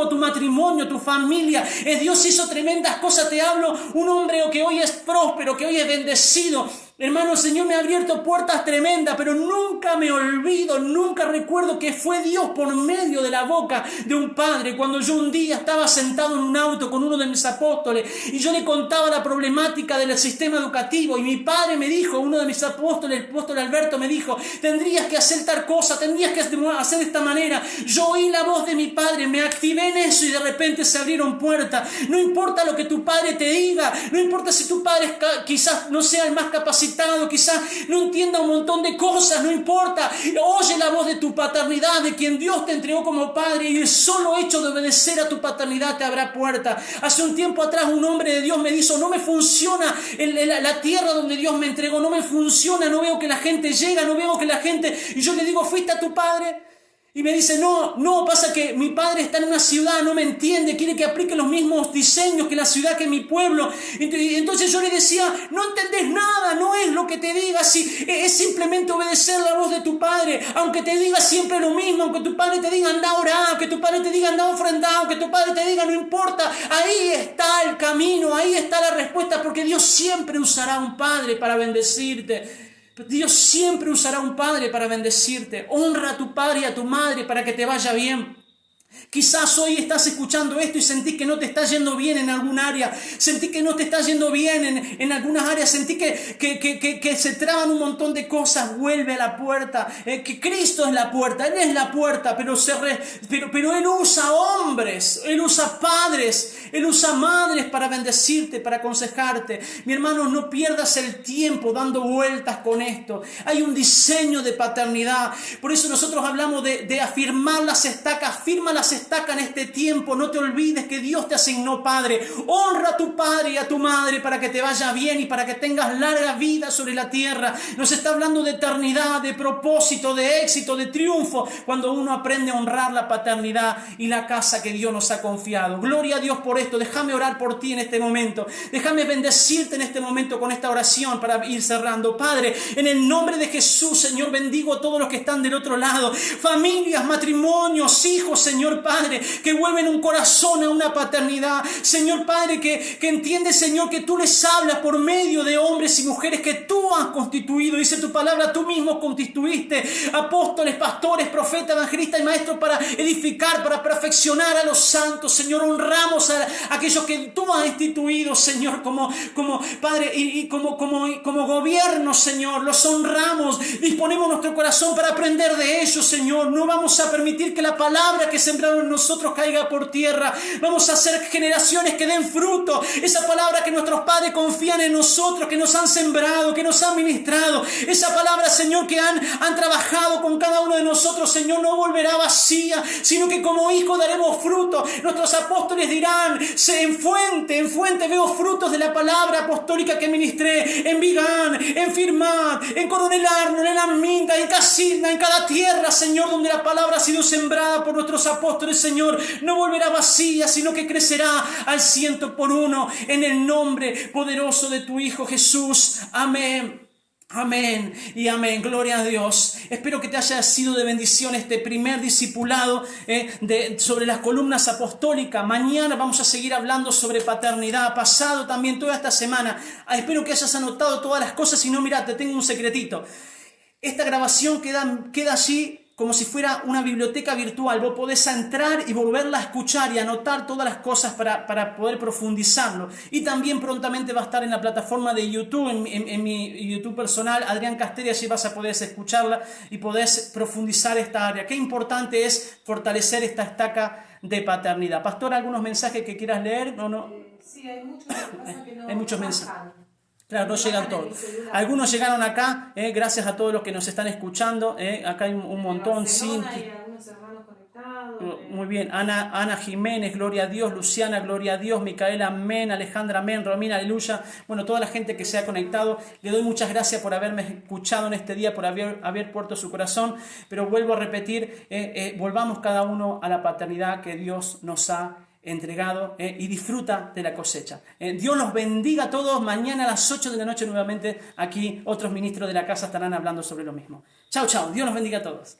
tu matrimonio, tu familia. Dios hizo tremendas cosas. Te hablo un hombre que hoy es próspero, que hoy es bendecido. Hermano, el Señor me ha abierto puertas tremendas, pero nunca me olvido, nunca recuerdo que fue Dios por medio de la boca de un padre. Cuando yo un día estaba sentado en un auto con uno de mis apóstoles y yo le contaba la problemática del sistema educativo, y mi padre me dijo, uno de mis apóstoles, el apóstol Alberto, me dijo, tendrías que hacer tal cosa, tendrías que hacer de esta manera. Yo oí la voz de mi padre, me activé en eso y de repente se abrieron puertas. No importa lo que tu padre te diga, no importa si tu padre quizás no sea el más capacitado, quizás no entienda un montón de cosas, no importa. Oye la voz de tu paternidad, de quien Dios te entregó como padre, y el solo hecho de obedecer a tu paternidad te abrirá puerta. Hace un tiempo atrás un hombre de Dios me dijo, no me funciona la tierra donde Dios me entregó, no me funciona, no veo que la gente llega, no veo que la gente... Y yo le digo, ¿fuiste a tu padre? Y me dice, no, pasa que mi padre está en una ciudad, no me entiende, quiere que aplique los mismos diseños que la ciudad, que mi pueblo. Y entonces yo le decía, no entendés nada, no es lo que te diga, es simplemente obedecer la voz de tu padre, aunque te diga siempre lo mismo, aunque tu padre te diga anda a orar, aunque tu padre te diga anda a ofrendar, aunque tu padre te diga no importa, ahí está el camino, ahí está la respuesta, porque Dios siempre usará a un padre para bendecirte. Dios siempre usará un padre para bendecirte. Honra a tu padre y a tu madre para que te vaya bien. Quizás hoy estás escuchando esto y sentís que no te está yendo bien en algún área, sentí que no te está yendo bien en algunas áreas, sentí que se traban un montón de cosas. Vuelve a la puerta, que Cristo es la puerta, Él es la puerta, pero Él usa hombres, Él usa padres, Él usa madres para bendecirte, para aconsejarte. Mi hermano, no pierdas el tiempo dando vueltas con esto. Hay un diseño de paternidad. Por eso nosotros hablamos de afirmar las estacas. Firma las estacas en este tiempo. No te olvides que Dios te asignó padre. Honra a tu padre y a tu madre para que te vaya bien y para que tengas larga vida sobre la tierra. Nos está hablando de eternidad, de propósito, de éxito, de triunfo, cuando uno aprende a honrar la paternidad y la casa que Dios nos ha confiado. Gloria a Dios por esto. Déjame orar por ti en este momento. Déjame bendecirte en este momento con esta oración para ir cerrando. Padre, en el nombre de Jesús, Señor, bendigo a todos los que están del otro lado. Familias, matrimonios, hijos, Señor Padre, que vuelven un corazón a una paternidad. Señor Padre, que entiende, Señor, que tú les hablas por medio de hombres y mujeres que tú has constituido. Dice tu palabra, tú mismo constituiste apóstoles, pastores, profetas, evangelistas y maestros para edificar, para perfeccionar a los santos. Señor, honramos a aquellos que tú has instituido, Señor, como Padre y como gobierno, Señor. Los honramos, disponemos nuestro corazón para aprender de ellos, Señor. No vamos a permitir que la palabra que sembraron en nosotros caiga por tierra. Vamos a hacer generaciones que den fruto. Esa palabra que nuestros padres confían en nosotros, que nos han sembrado, que nos han ministrado. Esa palabra, Señor, que han trabajado con cada uno de nosotros, Señor, no volverá vacía, sino que como hijos daremos fruto. Nuestros apóstoles dirán, en fuente veo frutos de la palabra apostólica que ministré, en Vigán, en Firmat, en Coronel Arnold, en Aminta, en Casilda, en cada tierra, Señor, donde la palabra ha sido sembrada por nuestros apóstoles, Señor, no volverá vacía, sino que crecerá al 100 por 1, en el nombre poderoso de tu Hijo Jesús. Amén. Amén y amén, gloria a Dios. Espero que te haya sido de bendición este primer discipulado sobre las columnas apostólicas. Mañana vamos a seguir hablando sobre paternidad. Pasado también toda esta semana. Espero que hayas anotado todas las cosas. Si no, mira, te tengo un secretito. Esta grabación queda allí como si fuera una biblioteca virtual. Vos podés entrar y volverla a escuchar y anotar todas las cosas para poder profundizarlo. Y también prontamente va a estar en la plataforma de YouTube, en mi YouTube personal, Adrián Castelli. Allí vas a poder escucharla y podés profundizar esta área. Qué importante es fortalecer esta estaca de paternidad. Pastor, ¿algunos mensajes que quieras leer? ¿No? Sí, hay muchos, lo que pasa que no, hay muchos mensajes. bajan. Claro, no llegan todos. Algunos llegaron acá, gracias a todos los que nos están escuchando. Acá hay un montón. Hay algunos hermanos conectados. Muy bien. Ana Jiménez, gloria a Dios. Luciana, gloria a Dios. Micaela, amén. Alejandra, amén. Romina, aleluya. Bueno, toda la gente que se ha conectado, le doy muchas gracias por haberme escuchado en este día, por haber puesto su corazón. Pero vuelvo a repetir, volvamos cada uno a la paternidad que Dios nos ha entregado y disfruta de la cosecha. Dios los bendiga a todos. Mañana a las 8 de la noche nuevamente aquí otros ministros de la casa estarán hablando sobre lo mismo. Chao, chao. Dios los bendiga a todos.